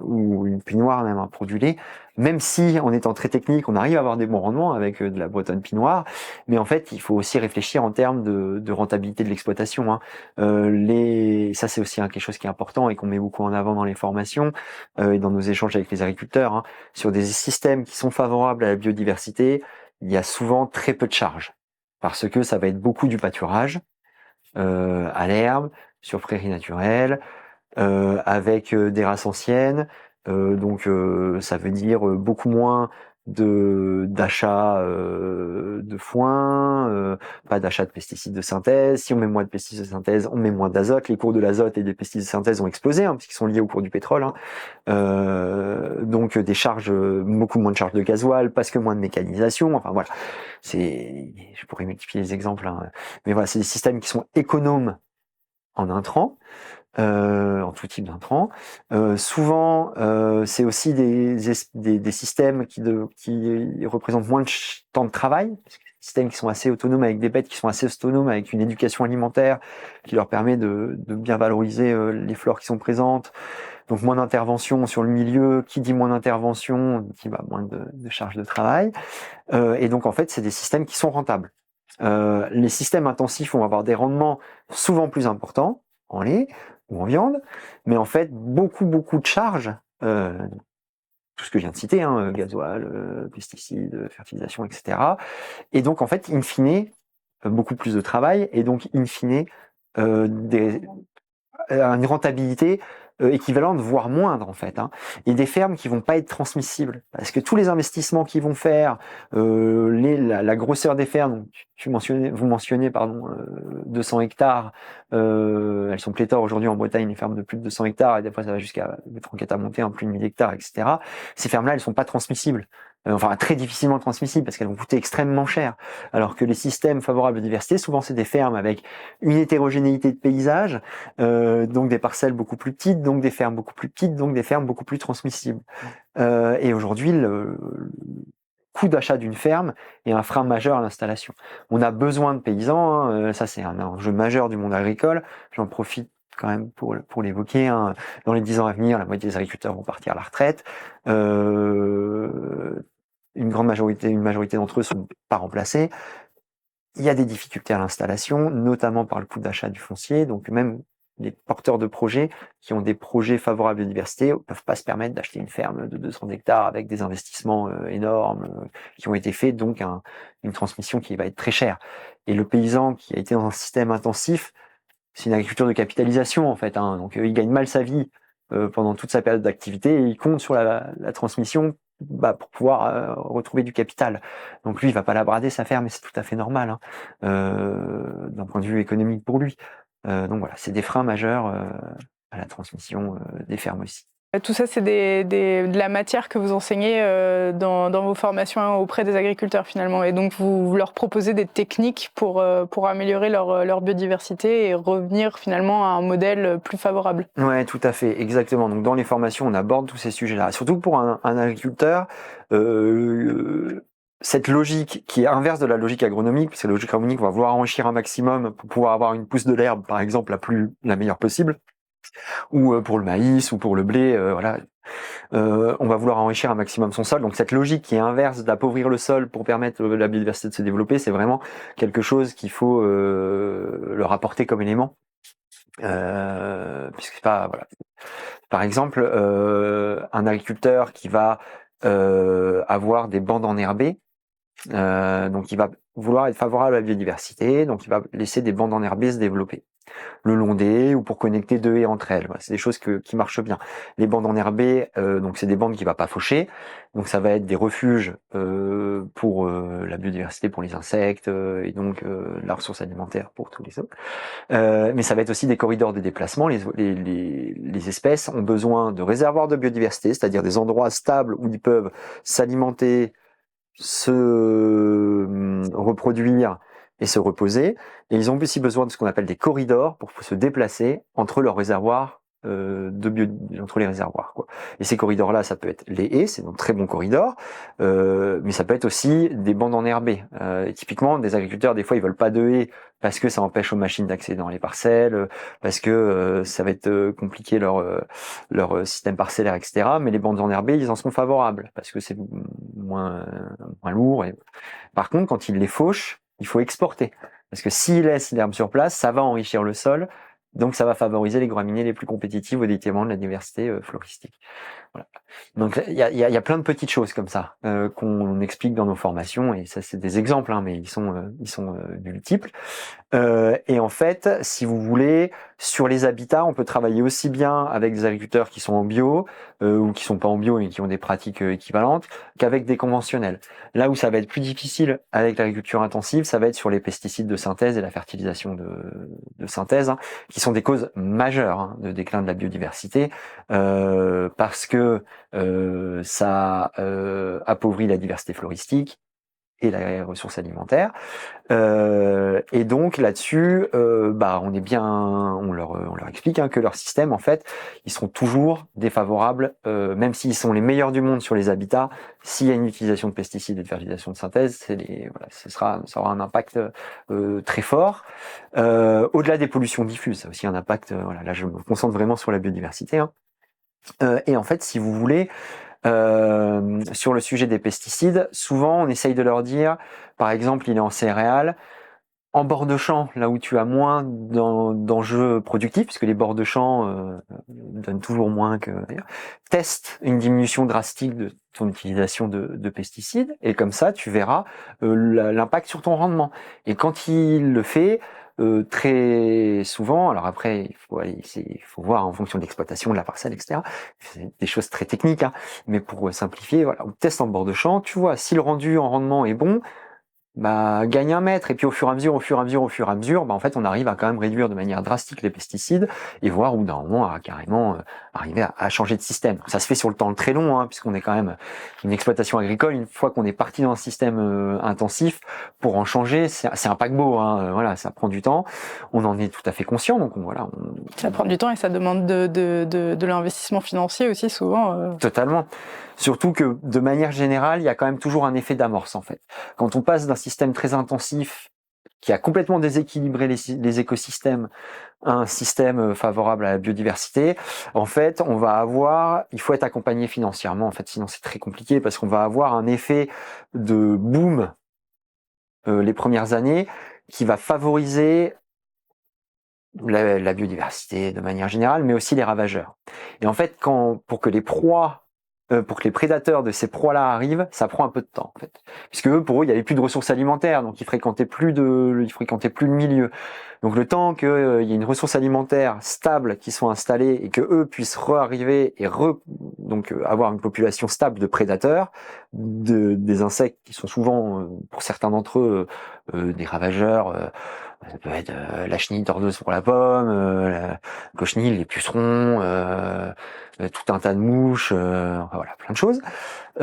ou une pinoire même, pour du lait. Même si en étant très technique, on arrive à avoir des bons rendements avec de la bretonne pinoire, mais en fait, il faut aussi réfléchir en termes de rentabilité de l'exploitation. Hein. Ça c'est aussi quelque chose qui est important et qu'on met beaucoup en avant dans les formations et dans nos échanges avec les agriculteurs. Hein. Sur des systèmes qui sont favorables à la biodiversité, il y a souvent très peu de charges, parce que ça va être beaucoup du pâturage à l'herbe, sur prairies naturelles, avec des races anciennes. Donc ça veut dire beaucoup moins d'achat de foin, pas d'achat de pesticides de synthèse. Si on met moins de pesticides de synthèse, on met moins d'azote. Les cours de l'azote et des pesticides de synthèse ont explosé, hein, puisqu'ils sont liés au cours du pétrole. Donc des charges, beaucoup moins de charges de gasoil, parce que moins de mécanisation. Enfin voilà, je pourrais multiplier les exemples, hein. Mais voilà, c'est des systèmes qui sont économes en intrants. En tout type d'intrants. Souvent, c'est aussi des systèmes qui représentent moins de temps de travail, des systèmes qui sont assez autonomes, avec des bêtes qui sont assez autonomes, avec une éducation alimentaire qui leur permet de bien valoriser les flores qui sont présentes. Donc moins d'intervention sur le milieu. Qui dit moins d'intervention dit moins de charge de travail. Et donc en fait, c'est des systèmes qui sont rentables. Les systèmes intensifs vont avoir des rendements souvent plus importants en lait ou en viande, mais en fait beaucoup de charges, tout ce que je viens de citer, hein, gasoil, pesticides, fertilisation, etc. Et donc en fait, in fine, beaucoup plus de travail, et donc in fine, une rentabilité équivalente, voire moindre en fait, hein. Et des fermes qui vont pas être transmissibles, parce que tous les investissements qu'ils vont faire, la grosseur des fermes, donc vous mentionnez 200 hectares, elles sont pléthores aujourd'hui en Bretagne, les fermes de plus de 200 hectares, et des fois ça va jusqu'à des franquettes à monter, plus de 1000 hectares, etc. Ces fermes-là, elles sont pas transmissibles. Enfin très difficilement transmissibles, parce qu'elles vont coûter extrêmement cher. Alors que les systèmes favorables à la diversité, souvent c'est des fermes avec une hétérogénéité de paysage, donc des parcelles beaucoup plus petites, donc des fermes beaucoup plus petites, donc des fermes beaucoup plus transmissibles. Et aujourd'hui, le coût d'achat d'une ferme est un frein majeur à l'installation. On a besoin de paysans, hein, ça c'est un enjeu majeur du monde agricole. J'en profite quand même pour l'évoquer, hein. Dans les 10 ans à venir, la moitié des agriculteurs vont partir à la retraite. Une majorité d'entre eux sont pas remplacés. Il y a des difficultés à l'installation, notamment par le coût d'achat du foncier. Donc même les porteurs de projets qui ont des projets favorables à la biodiversité ne peuvent pas se permettre d'acheter une ferme de 200 hectares avec des investissements énormes qui ont été faits, donc une transmission qui va être très chère. Et le paysan qui a été dans un système intensif, c'est une agriculture de capitalisation en fait, hein. Donc il gagne mal sa vie pendant toute sa période d'activité, et il compte sur la transmission pour pouvoir retrouver du capital. Donc lui, il va pas la brader sa ferme, et c'est tout à fait normal, hein, d'un point de vue économique pour lui. Donc voilà, c'est des freins majeurs à la transmission des fermes aussi. Tout ça, c'est de la matière que vous enseignez dans vos formations auprès des agriculteurs finalement. Et donc, vous leur proposez des techniques pour améliorer leur biodiversité et revenir finalement à un modèle plus favorable. Ouais, tout à fait, exactement. Donc, dans les formations, on aborde tous ces sujets-là. Surtout pour un agriculteur, cette logique qui est inverse de la logique agronomique, parce que la logique agronomique va vouloir enrichir un maximum pour pouvoir avoir une pousse de l'herbe, par exemple, la meilleure possible, ou pour le maïs ou pour le blé, voilà. On va vouloir enrichir un maximum son sol. Donc cette logique qui est inverse d'appauvrir le sol pour permettre à la biodiversité de se développer, c'est vraiment quelque chose qu'il faut leur apporter comme élément. Puisque pas, voilà. Par exemple, un agriculteur qui va avoir des bandes enherbées, donc il va vouloir être favorable à la biodiversité, donc il va laisser des bandes enherbées se développer le long des haies ou pour connecter deux haies entre elles. Voilà, c'est des choses qui marchent bien. Les bandes enherbées, donc c'est des bandes qui va pas faucher, donc ça va être des refuges pour la biodiversité, pour les insectes et donc la ressource alimentaire pour tous les autres. Mais ça va être aussi des corridors de déplacement. Les espèces ont besoin de réservoirs de biodiversité, c'est-à-dire des endroits stables où ils peuvent s'alimenter, se reproduire et se reposer. Et ils ont aussi besoin de ce qu'on appelle des corridors pour se déplacer entre leurs réservoirs, entre les réservoirs, quoi. Et ces corridors-là, ça peut être les haies, c'est donc très bons corridors, mais ça peut être aussi des bandes enherbées. Et typiquement, des agriculteurs, des fois, ils veulent pas de haies parce que ça empêche aux machines d'accéder dans les parcelles, parce que ça va être compliqué leur système parcellaire, etc. Mais les bandes enherbées, ils en sont favorables parce que c'est moins lourd. Par contre, quand ils les fauchent, il faut exporter. Parce que s'ils laissent l'herbe sur place, ça va enrichir le sol, donc ça va favoriser les graminées les plus compétitives au détriment de la diversité floristique. Voilà. Donc il y a plein de petites choses comme ça qu'on explique dans nos formations, et ça c'est des exemples, hein, mais ils sont multiples. Et en fait, si vous voulez, sur les habitats, on peut travailler aussi bien avec des agriculteurs qui sont en bio ou qui sont pas en bio et qui ont des pratiques équivalentes qu'avec des conventionnels. Là où ça va être plus difficile avec l'agriculture intensive, ça va être sur les pesticides de synthèse et la fertilisation de synthèse, hein, qui sont des causes majeures hein, de déclin de la biodiversité parce que ça appauvrit la diversité floristique et la ressource alimentaire. Et donc là-dessus, on est bien, on leur explique hein, que leur système, en fait, ils seront toujours défavorables, même s'ils sont les meilleurs du monde sur les habitats. S'il y a une utilisation de pesticides et de fertilisation de synthèse, ça aura un impact très fort. Au-delà des pollutions diffuses, ça a aussi un impact. Là, je me concentre vraiment sur la biodiversité. Hein. Et en fait, si vous voulez. Sur le sujet des pesticides, souvent on essaye de leur dire, par exemple, il est en céréales, en bord de champ, là où tu as moins d'enjeux productifs, puisque les bords de champ donnent toujours moins que... Teste une diminution drastique de ton utilisation de pesticides, et comme ça, tu verras l'impact sur ton rendement. Et quand il le fait, très souvent, alors après, il faut voir en fonction de l'exploitation de la parcelle, etc. C'est des choses très techniques, hein, mais pour simplifier, voilà, on teste en bord de champ, tu vois, si le rendu en rendement est bon, gagne 1 mètre, et puis au fur et à mesure, en fait, on arrive à quand même réduire de manière drastique les pesticides et voir où d'un moment à carrément arriver à changer de système. Ça se fait sur le temps très long, hein, puisqu'on est quand même une exploitation agricole. Une fois qu'on est parti dans un système intensif, pour en changer, c'est un paquebot. Hein, voilà, ça prend du temps. On en est tout à fait conscient. Donc ça prend du temps et ça demande de l'investissement financier aussi souvent. Totalement. Surtout que de manière générale, il y a quand même toujours un effet d'amorce en fait. Quand on passe d'un système très intensif qui a complètement déséquilibré les écosystèmes à un système favorable à la biodiversité, en fait, il faut être accompagné financièrement en fait, sinon c'est très compliqué parce qu'on va avoir un effet de boom les premières années qui va favoriser la biodiversité de manière générale, mais aussi les ravageurs. Et en fait, pour que les prédateurs de ces proies-là arrivent, ça prend un peu de temps, en fait. Puisque pour eux, il n'y avait plus de ressources alimentaires, donc ils fréquentaient plus le milieu. Donc le temps qu'il y ait une ressource alimentaire stable qui soit installée et que eux puissent arriver et donc avoir une population stable de prédateurs, des insectes qui sont souvent, pour certains d'entre eux, des ravageurs. Ça peut être la chenille tordeuse pour la pomme, la cochenille, les pucerons, tout un tas de mouches, voilà, plein de choses. Et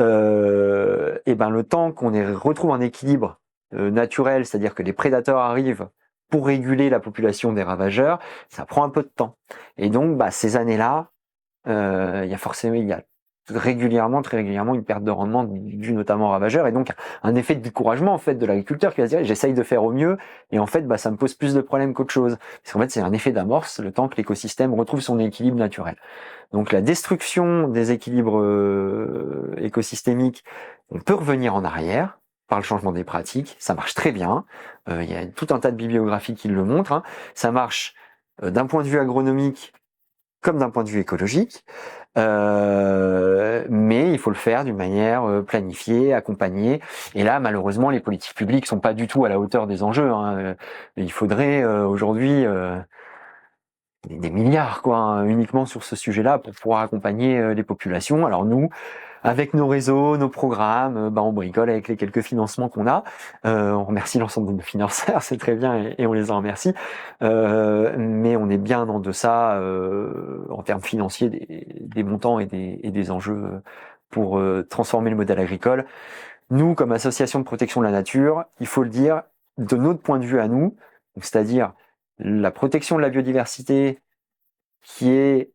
le temps qu'on retrouve un équilibre naturel, c'est-à-dire que les prédateurs arrivent pour réguler la population des ravageurs, ça prend un peu de temps. Et donc, ces années-là, il y a très régulièrement une perte de rendement due notamment aux ravageurs et donc un effet de découragement en fait de l'agriculteur qui va se dire j'essaye de faire au mieux et en fait ça me pose plus de problèmes qu'autre chose parce qu'en fait c'est un effet d'amorce le temps que l'écosystème retrouve son équilibre naturel. Donc la destruction des équilibres écosystémiques, on peut revenir en arrière par le changement des pratiques, ça marche très bien, il y a tout un tas de bibliographies qui le montrent, hein. Ça marche d'un point de vue agronomique comme d'un point de vue écologique, mais il faut le faire d'une manière planifiée, accompagnée. Et là, malheureusement, les politiques publiques sont pas du tout à la hauteur des enjeux. Hein. Il faudrait aujourd'hui des milliards, uniquement sur ce sujet-là pour pouvoir accompagner les populations. Alors nous, avec nos réseaux, nos programmes, on bricole avec les quelques financements qu'on a. On remercie l'ensemble de nos financeurs, c'est très bien et on les en remercie. Mais on est bien en deçà en termes financiers des montants et des enjeux pour transformer le modèle agricole. Nous, comme association de protection de la nature, il faut le dire, de notre point de vue à nous, c'est-à-dire la protection de la biodiversité qui est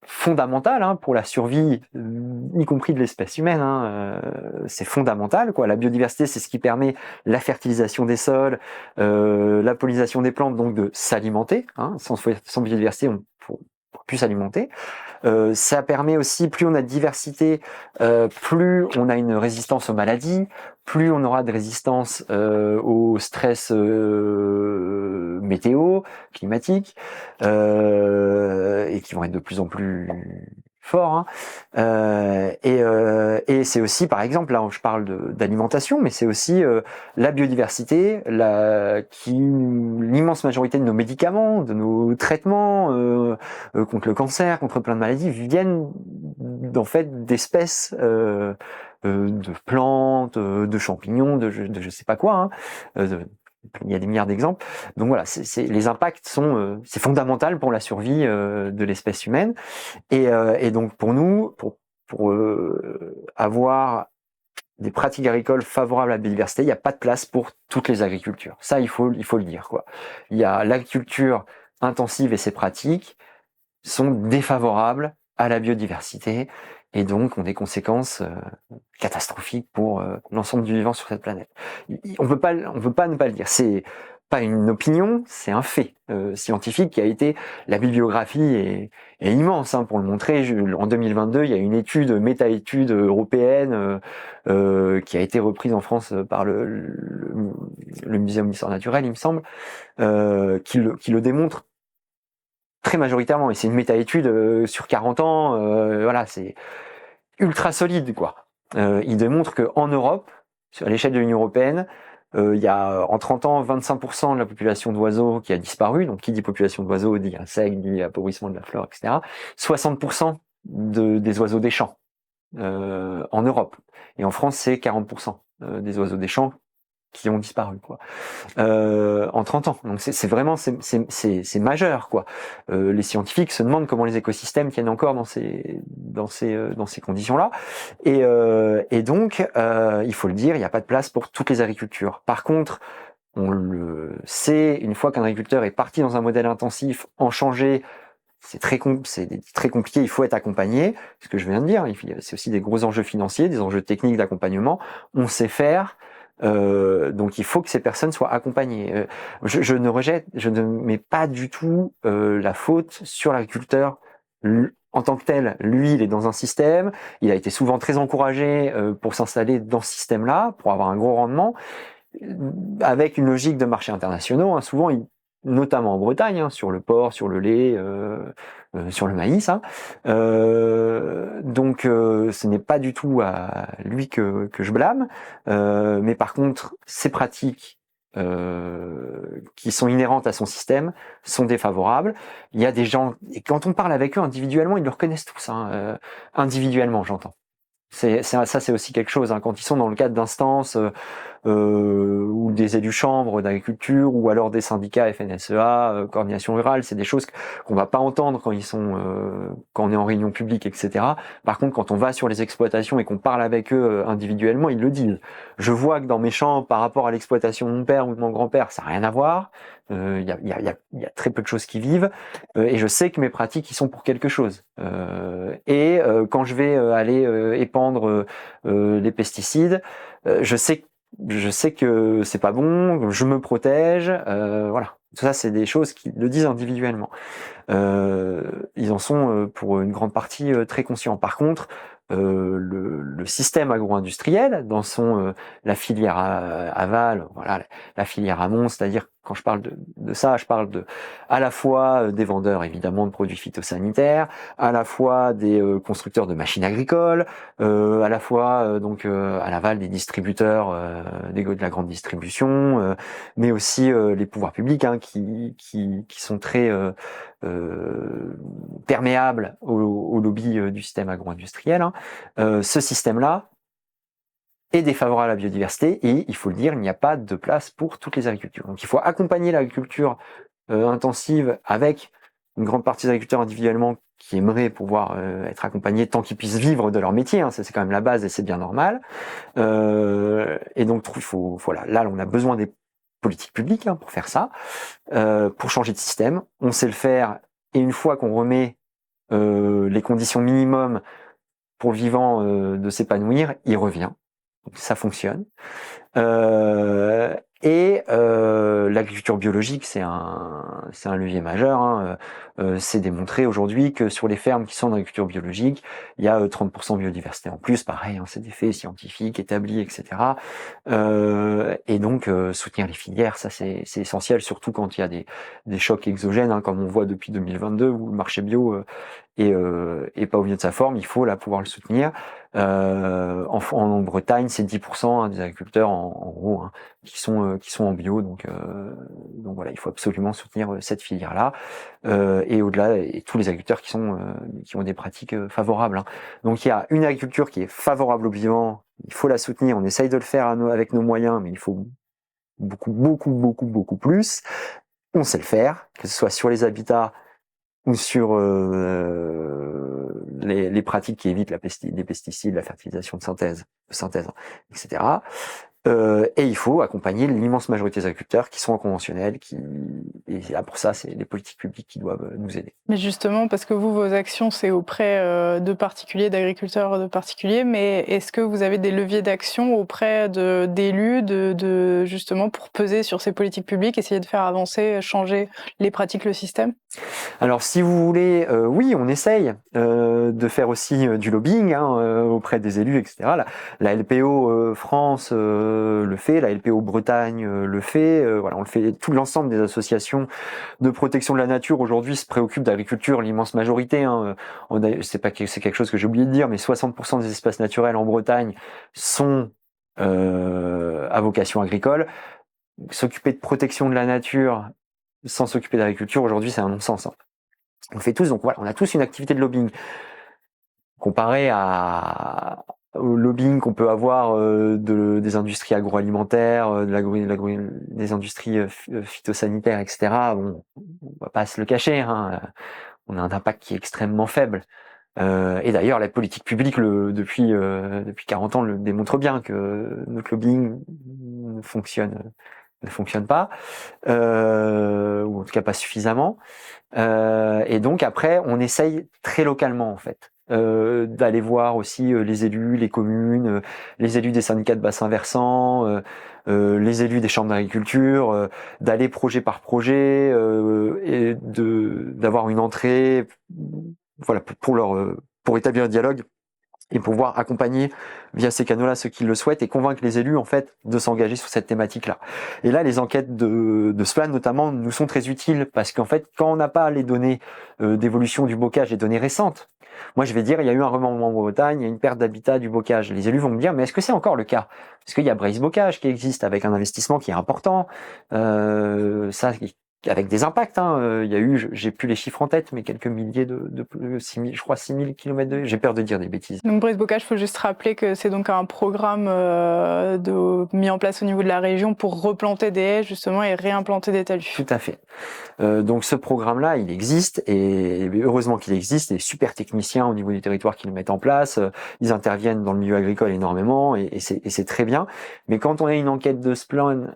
fondamentale pour la survie, y compris de l'espèce humaine. C'est fondamental, La biodiversité, c'est ce qui permet la fertilisation des sols, la pollinisation des plantes, donc de s'alimenter. Sans biodiversité, on ne peut plus s'alimenter. Ça permet aussi, plus on a de diversité, plus on a une résistance aux maladies, plus on aura de résistance au stress météo, climatiques, et qui vont être de plus en plus forts. Hein. Et c'est aussi, par exemple, là je parle d'alimentation, mais c'est aussi la biodiversité, l'immense majorité de nos médicaments, de nos traitements contre le cancer, contre plein de maladies, viennent en fait d'espèces de plantes, de champignons, de je sais pas quoi. Hein, il y a des milliards d'exemples. Donc voilà, les impacts sont, c'est fondamental pour la survie de l'espèce humaine. Et donc pour nous, pour avoir des pratiques agricoles favorables à la biodiversité, il n'y a pas de place pour toutes les agricultures. Ça, il faut le dire, quoi. Il y a l'agriculture intensive et ses pratiques sont défavorables à la biodiversité et donc ont des conséquences catastrophiques pour l'ensemble du vivant sur cette planète. On peut pas ne pas le dire. C'est pas une opinion, c'est un fait scientifique qui a été. La bibliographie est immense hein, pour le montrer. En 2022, il y a une étude, méta-étude européenne qui a été reprise en France par le Muséum d'histoire naturelle, il me semble, qui le démontre très majoritairement. Et c'est une méta-étude sur 40 ans. Voilà, c'est ultra solide, quoi. Il démontre qu'en Europe, à l'échelle de l'Union européenne, il y a en 30 ans 25% de la population d'oiseaux qui a disparu. Donc qui dit population d'oiseaux dit insectes, dit appauvrissement de la flore, etc. 60% des oiseaux des champs en Europe. Et en France, c'est 40% des oiseaux des champs qui ont disparu, quoi. En 30 ans. Donc c'est vraiment c'est majeur, quoi. Les scientifiques se demandent comment les écosystèmes tiennent encore dans ces conditions-là. Et donc il faut le dire, il n'y a pas de place pour toutes les agricultures. Par contre, on le sait, une fois qu'un agriculteur est parti dans un modèle intensif, en changer, c'est très compliqué, il faut être accompagné. Ce que je viens de dire, c'est aussi des gros enjeux financiers, des enjeux techniques d'accompagnement. On sait faire. Donc il faut que ces personnes soient accompagnées. Je ne mets pas du tout la faute sur l'agriculteur en tant que tel. Lui, il est dans un système, il a été souvent très encouragé pour s'installer dans ce système-là, pour avoir un gros rendement, avec une logique de marchés internationaux. Hein. Souvent, notamment en Bretagne, hein, sur le porc, sur le lait, sur le maïs. Hein. Donc ce n'est pas du tout à lui que je blâme, mais par contre, ces pratiques qui sont inhérentes à son système sont défavorables. Il y a des gens, et quand on parle avec eux individuellement, ils le reconnaissent tous, hein, individuellement, j'entends. Ça, c'est aussi quelque chose, hein, quand ils sont dans le cadre d'instances ou des élus chambres d'agriculture ou alors des syndicats FNSEA, coordination rurale, c'est des choses qu'on va pas entendre quand quand on est en réunion publique, etc. Par contre, quand on va sur les exploitations et qu'on parle avec eux individuellement, ils le disent. Je vois que dans mes champs, par rapport à l'exploitation de mon père ou de mon grand-père, ça n'a rien à voir. Il y a très peu de choses qui vivent et je sais que mes pratiques, ils sont pour quelque chose. Quand je vais aller épandre des pesticides, je sais que c'est pas bon, je me protège, voilà. Tout ça, c'est des choses qui le disent individuellement. Ils en sont pour une grande partie très conscients. Par contre, le système agro-industriel, dans la filière aval, voilà, la filière amont, c'est-à-dire quand je parle de ça, je parle à la fois des vendeurs évidemment de produits phytosanitaires, à la fois des constructeurs de machines agricoles, à la fois donc à l'aval des distributeurs de la grande distribution, mais aussi les pouvoirs publics hein, qui sont très perméables au lobby du système agro-industriel. Hein. Ce système-là est défavorable à la biodiversité et il faut le dire, il n'y a pas de place pour toutes les agricultures. Donc il faut accompagner l'agriculture intensive avec une grande partie des agriculteurs individuellement qui aimeraient pouvoir être accompagnés tant qu'ils puissent vivre de leur métier. Hein, ça c'est quand même la base et c'est bien normal. Et donc voilà, là on a besoin des politiques publiques hein, pour faire ça, pour changer de système. On sait le faire et une fois qu'on remet les conditions minimum pour le vivant de s'épanouir, il revient. Donc, ça fonctionne. Et l'agriculture biologique, c'est un levier majeur. Hein. C'est démontré aujourd'hui que sur les fermes qui sont en agriculture biologique, il y a 30% de biodiversité en plus. Pareil, hein, c'est des faits scientifiques établis, etc. Et donc soutenir les filières, ça c'est essentiel, surtout quand il y a des chocs exogènes, hein, comme on voit depuis 2022 où le marché bio est pas au mieux de sa forme. Il faut là pouvoir le soutenir. En Bretagne, c'est 10% des agriculteurs en gros hein, qui sont en bio, donc voilà, il faut absolument soutenir cette filière-là et au-delà et tous les agriculteurs qui ont des pratiques favorables. Hein. Donc il y a une agriculture qui est favorable au vivant, il faut la soutenir. On essaye de le faire avec nos moyens, mais il faut beaucoup plus. On sait le faire, que ce soit sur les habitats ou sur les pratiques qui évitent les pesticides, la fertilisation de synthèse, etc. Et il faut accompagner l'immense majorité des agriculteurs qui sont en conventionnel, et là pour ça, c'est les politiques publiques qui doivent nous aider. Mais justement, parce que vous, vos actions, c'est auprès de particuliers, d'agriculteurs de particuliers, mais est-ce que vous avez des leviers d'action auprès d'élus, justement pour peser sur ces politiques publiques, essayer de faire avancer, changer les pratiques, le système ? Alors, si vous voulez, oui, on essaye de faire aussi du lobbying hein, auprès des élus, etc. La LPO France le fait, la LPO Bretagne le fait. Voilà, on le fait. Tout l'ensemble des associations de protection de la nature aujourd'hui se préoccupent d'agriculture, l'immense majorité. Hein. C'est quelque chose que j'ai oublié de dire, mais 60% des espaces naturels en Bretagne sont à vocation agricole. S'occuper de protection de la nature sans s'occuper d'agriculture, aujourd'hui, c'est un non-sens. Hein. On le fait tous, donc voilà, on a tous une activité de lobbying. Comparé au lobbying qu'on peut avoir des industries agroalimentaires, des industries phytosanitaires, etc., bon, on va pas se le cacher, hein, on a un impact qui est extrêmement faible. Et d'ailleurs, la politique publique, depuis 40 ans, le démontre bien que notre lobbying ne fonctionne pas, ou en tout cas pas suffisamment. Et donc après, on essaye très localement en fait. D'aller voir aussi les élus, les communes, les élus des syndicats de bassins versants, les élus des chambres d'agriculture, d'aller projet par projet et d'avoir une entrée, voilà, pour établir un dialogue et pouvoir accompagner via ces canaux-là ceux qui le souhaitent et convaincre les élus en fait de s'engager sur cette thématique-là. Et là, les enquêtes de SPLAN notamment nous sont très utiles parce qu'en fait, quand on n'a pas les données d'évolution du bocage, les données récentes, moi je vais dire il y a eu un remontement en Bretagne, il y a une perte d'habitat du bocage. Les élus vont me dire mais est-ce que c'est encore le cas ? Parce qu'il y a Braise Bocage qui existe avec un investissement qui est important, ça avec des impacts. Hein. Il y a eu, j'ai plus les chiffres en tête, mais quelques milliers de 6 000, je crois 6 000 km. J'ai peur de dire des bêtises. Donc Braise Bocage, il faut juste rappeler que c'est donc un programme mis en place au niveau de la région pour replanter des haies justement et réimplanter des talus. Tout à fait. Donc ce programme-là, il existe et heureusement qu'il existe. Les super techniciens au niveau du territoire qui le mettent en place, ils interviennent dans le milieu agricole énormément et c'est très bien. Mais quand on a une enquête de Splan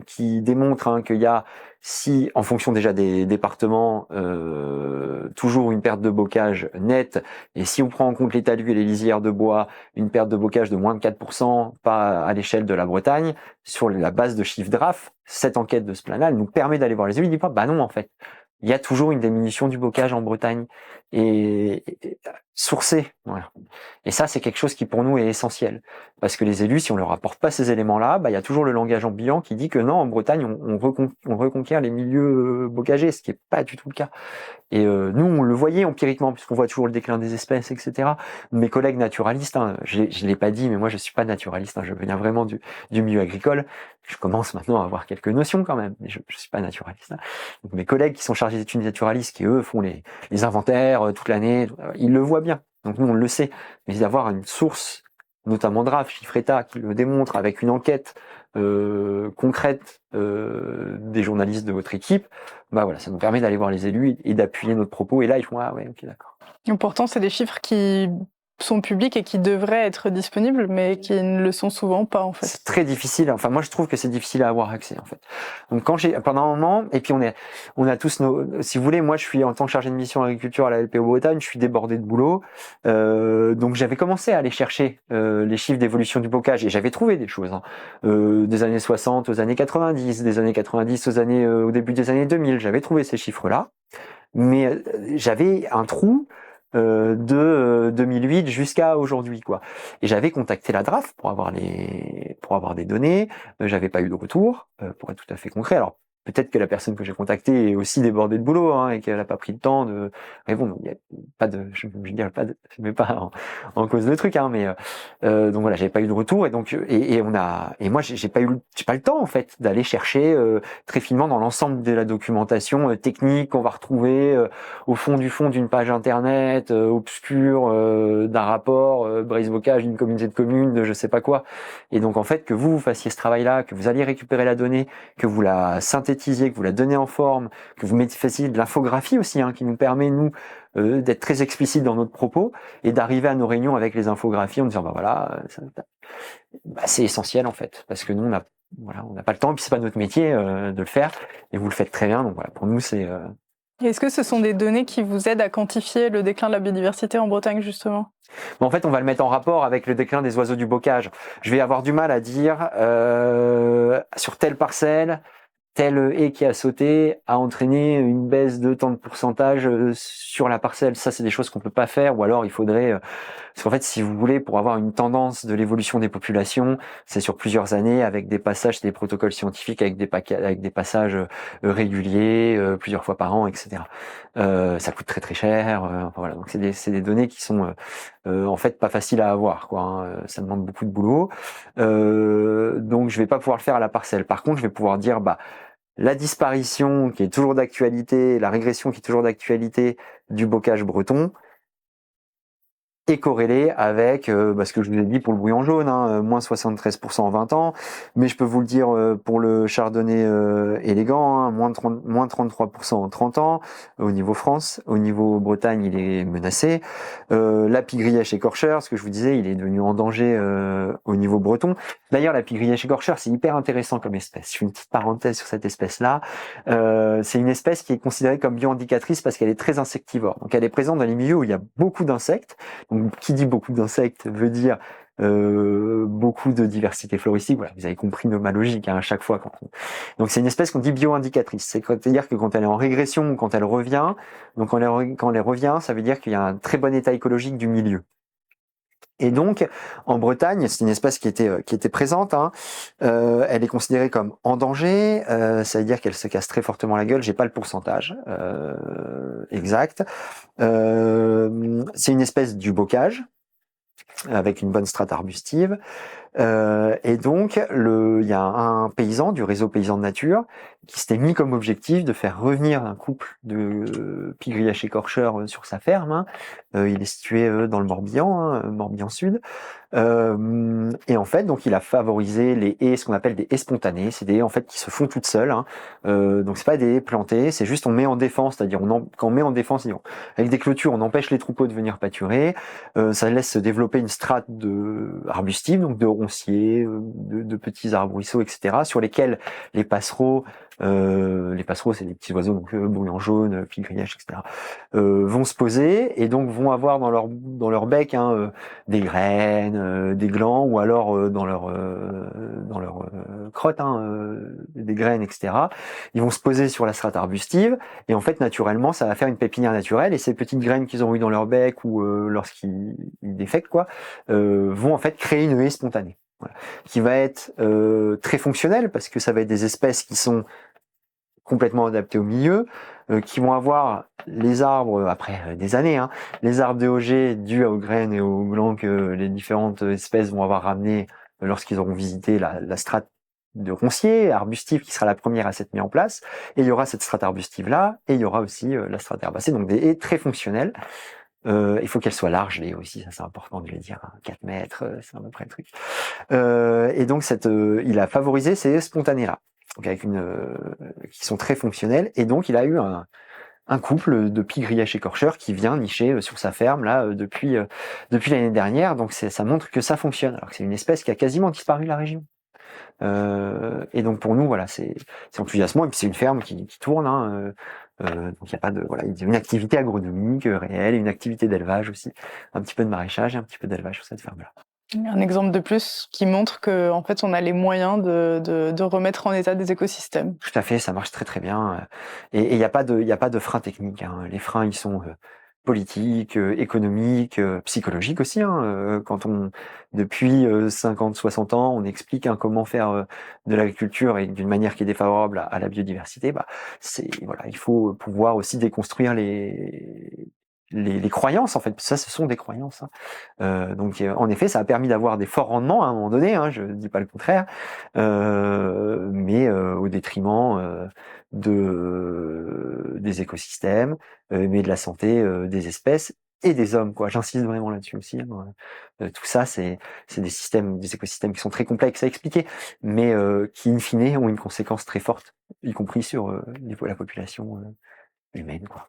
qui démontre hein, qu'il y a, si en fonction déjà des départements, toujours une perte de bocage nette, et si on prend en compte les talus et les lisières de bois, une perte de bocage de moins de 4%, pas à l'échelle de la Bretagne, sur la base de chiffres DRAF, cette enquête de ce plan-là, elle nous permet d'aller voir les élus, ils disent pas, bah non en fait, il y a toujours une diminution du bocage en Bretagne et sourcée, voilà. Et ça, c'est quelque chose qui pour nous est essentiel, parce que les élus, si on leur apporte pas ces éléments-là, bah il y a toujours le langage ambiant qui dit que non, en Bretagne, on reconquiert les milieux bocagers, ce qui est pas du tout le cas. Et nous, on le voyait empiriquement, puisqu'on voit toujours le déclin des espèces, etc. Mes collègues naturalistes, hein, je l'ai pas dit, mais moi je suis pas naturaliste, hein, je viens vraiment du milieu agricole. Je commence maintenant à avoir quelques notions quand même, mais je suis pas naturaliste. Hein. Donc mes collègues qui sont chargés d'études naturalistes, qui eux font les inventaires toute l'année, ils le voient bien. Donc nous on le sait, mais d'avoir une source, notamment DRAF, Chiffreta, qui le démontre avec une enquête concrète des journalistes de votre équipe, bah voilà, ça nous permet d'aller voir les élus et d'appuyer notre propos. Et là, ils font ah ouais, ok, d'accord. Et pourtant, c'est des chiffres qui sont publics et qui devraient être disponibles, mais qui ne le sont souvent pas, en fait. C'est très difficile. Enfin, moi, je trouve que c'est difficile à avoir accès, en fait. Donc, pendant un moment, et puis on a tous si vous voulez, moi, je suis en tant que chargé de mission agriculture à la LPO Bretagne, je suis débordé de boulot. Donc, j'avais commencé à aller chercher les chiffres d'évolution du bocage et j'avais trouvé des choses, hein. Des années 60 aux années 90, des années 90 au début des années 2000. J'avais trouvé ces chiffres-là, mais j'avais un trou de 2008 jusqu'à aujourd'hui, quoi. Et j'avais contacté la DRAF pour avoir des données. J'avais pas eu de retour, pour être tout à fait concret. Alors peut-être que la personne que j'ai contactée est aussi débordée de boulot, hein, et qu'elle a pas pris le temps de. Mais bon, il y a pas de, je mets pas en cause le truc, hein, mais donc voilà, j'avais pas eu de retour, et donc et moi j'ai pas le temps en fait d'aller chercher très finement dans l'ensemble de la documentation technique qu'on va retrouver au fond d'une page internet obscure d'un rapport brise bocage d'une communauté de communes, de je sais pas quoi. Et donc en fait que vous fassiez ce travail-là, que vous alliez récupérer la donnée, que vous la synthétisiez, que vous la donnez en forme, que vous fassiez de l'infographie aussi, hein, qui nous permet nous d'être très explicite dans notre propos et d'arriver à nos réunions avec les infographies en disant bah voilà, c'est essentiel en fait, parce que nous on n'a pas le temps, puis c'est pas notre métier de le faire, et vous le faites très bien. Donc voilà, pour nous c'est Est-ce que ce sont des données qui vous aident à quantifier le déclin de la biodiversité en Bretagne, justement? En fait, on va le mettre en rapport avec le déclin des oiseaux du bocage. Je vais avoir du mal à dire sur telle parcelle, telle haie qui a sauté a entraîné une baisse de tant de pourcentage sur la parcelle. Ça, c'est des choses qu'on peut pas faire, ou alors il faudrait... parce qu'en fait, si vous voulez, pour avoir une tendance de l'évolution des populations, c'est sur plusieurs années, avec des passages, des protocoles scientifiques, avec des passages réguliers, plusieurs fois par an, etc. Ça coûte très très cher. Enfin, voilà, donc c'est des données qui sont en fait pas faciles à avoir, quoi, hein. Ça demande beaucoup de boulot. Donc je vais pas pouvoir le faire à la parcelle. Par contre, je vais pouvoir dire la disparition qui est toujours d'actualité, la régression qui est toujours d'actualité du bocage breton est corrélée avec ce que je vous ai dit pour le bouillon jaune, hein, moins 73% en 20 ans, mais je peux vous le dire pour le chardonnay élégant, hein, moins 33% en 30 ans, au niveau France. Au niveau Bretagne, il est menacé. La pie-grièche écorcheur, ce que je vous disais, il est devenu en danger au niveau breton. D'ailleurs, la pie-grièche écorcheur, c'est hyper intéressant comme espèce. Je fais une petite parenthèse sur cette espèce-là. C'est une espèce qui est considérée comme bioindicatrice parce qu'elle est très insectivore. Donc elle est présente dans les milieux où il y a beaucoup d'insectes. Donc, qui dit beaucoup d'insectes veut dire beaucoup de diversité floristique. Voilà, vous avez compris ma logique, hein, à chaque fois. Donc c'est une espèce qu'on dit bio-indicatrice. C'est-à-dire que quand elle est en régression ou quand elle revient, donc quand elle revient, ça veut dire qu'il y a un très bon état écologique du milieu. Et donc, en Bretagne, c'est une espèce qui était présente, hein. Elle est considérée comme en danger. Ça veut dire qu'elle se casse très fortement la gueule. J'ai pas le pourcentage exact. C'est une espèce du bocage avec une bonne strate arbustive. Et donc, il y a un paysan du réseau paysan de nature qui s'était mis comme objectif de faire revenir un couple de pie-grièche écorcheur sur sa ferme, hein. Il est situé dans le Morbihan, hein, Morbihan Sud. Et en fait, donc il a favorisé les haies, ce qu'on appelle des haies spontanées. C'est des haies en fait qui se font toutes seules, hein. Donc c'est pas des haies plantées, c'est juste on met en défense, c'est-à-dire quand on met en défense, avec des clôtures, on empêche les troupeaux de venir pâturer. Ça laisse se développer une strate arbustive, donc de ronciers, de petits arbrisseaux, etc., sur lesquels les passereaux, c'est des petits oiseaux, donc brouillon jaune, pie-grièche, etc., vont se poser et donc vont avoir dans leur bec, hein, des graines, des glands, ou alors dans leur crotte, hein, des graines, etc. Ils vont se poser sur la strate arbustive et en fait naturellement ça va faire une pépinière naturelle, et ces petites graines qu'ils ont eu dans leur bec ou lorsqu'ils défectent, quoi, vont en fait créer une haie spontanée. Voilà. Qui va être très fonctionnelle parce que ça va être des espèces qui sont complètement adaptées au milieu, qui vont avoir les arbres, après des années, hein, les arbres DOG dus aux graines et aux glands que les différentes espèces vont avoir ramené lorsqu'ils auront visité la strate de roncier arbustif qui sera la première à s'être mise en place, et il y aura cette strate arbustive là, et il y aura aussi la strate herbacée, donc des haies très fonctionnelles. Il faut qu'elles soient larges, les haies aussi, ça c'est important de le dire, hein, 4 mètres, c'est à peu près le truc. Et donc il a favorisé ces haies spontanées là, donc avec qui sont très fonctionnelles, et donc il a eu un un couple de pies grillaches écorcheurs qui vient nicher sur sa ferme là depuis l'année dernière. Donc ça montre que ça fonctionne, alors que c'est une espèce qui a quasiment disparu de la région. Et donc pour nous, voilà, c'est enthousiasmant, et puis c'est une ferme qui tourne. Donc il y a pas de voilà, il y a une activité agronomique réelle, et une activité d'élevage aussi, un petit peu de maraîchage et un petit peu d'élevage sur cette ferme-là. Un exemple de plus qui montre que en fait on a les moyens de remettre en état des écosystèmes. Tout à fait, ça marche très très bien. Et il n'y a pas de freins techniques. Les freins, ils sont politiques, économiques, psychologiques aussi. Quand depuis 50, 60 ans, on explique comment faire de l'agriculture et d'une manière qui est défavorable à la biodiversité, voilà, il faut pouvoir aussi déconstruire les croyances, en fait. Ça, ce sont des croyances. Donc, en effet, ça a permis d'avoir des forts rendements à un moment donné, je ne dis pas le contraire, mais au détriment des écosystèmes, mais de la santé des espèces et des hommes, quoi. J'insiste vraiment là-dessus aussi. Tout ça, c'est des écosystèmes qui sont très complexes à expliquer, mais qui, in fine, ont une conséquence très forte, y compris sur la population humaine, quoi.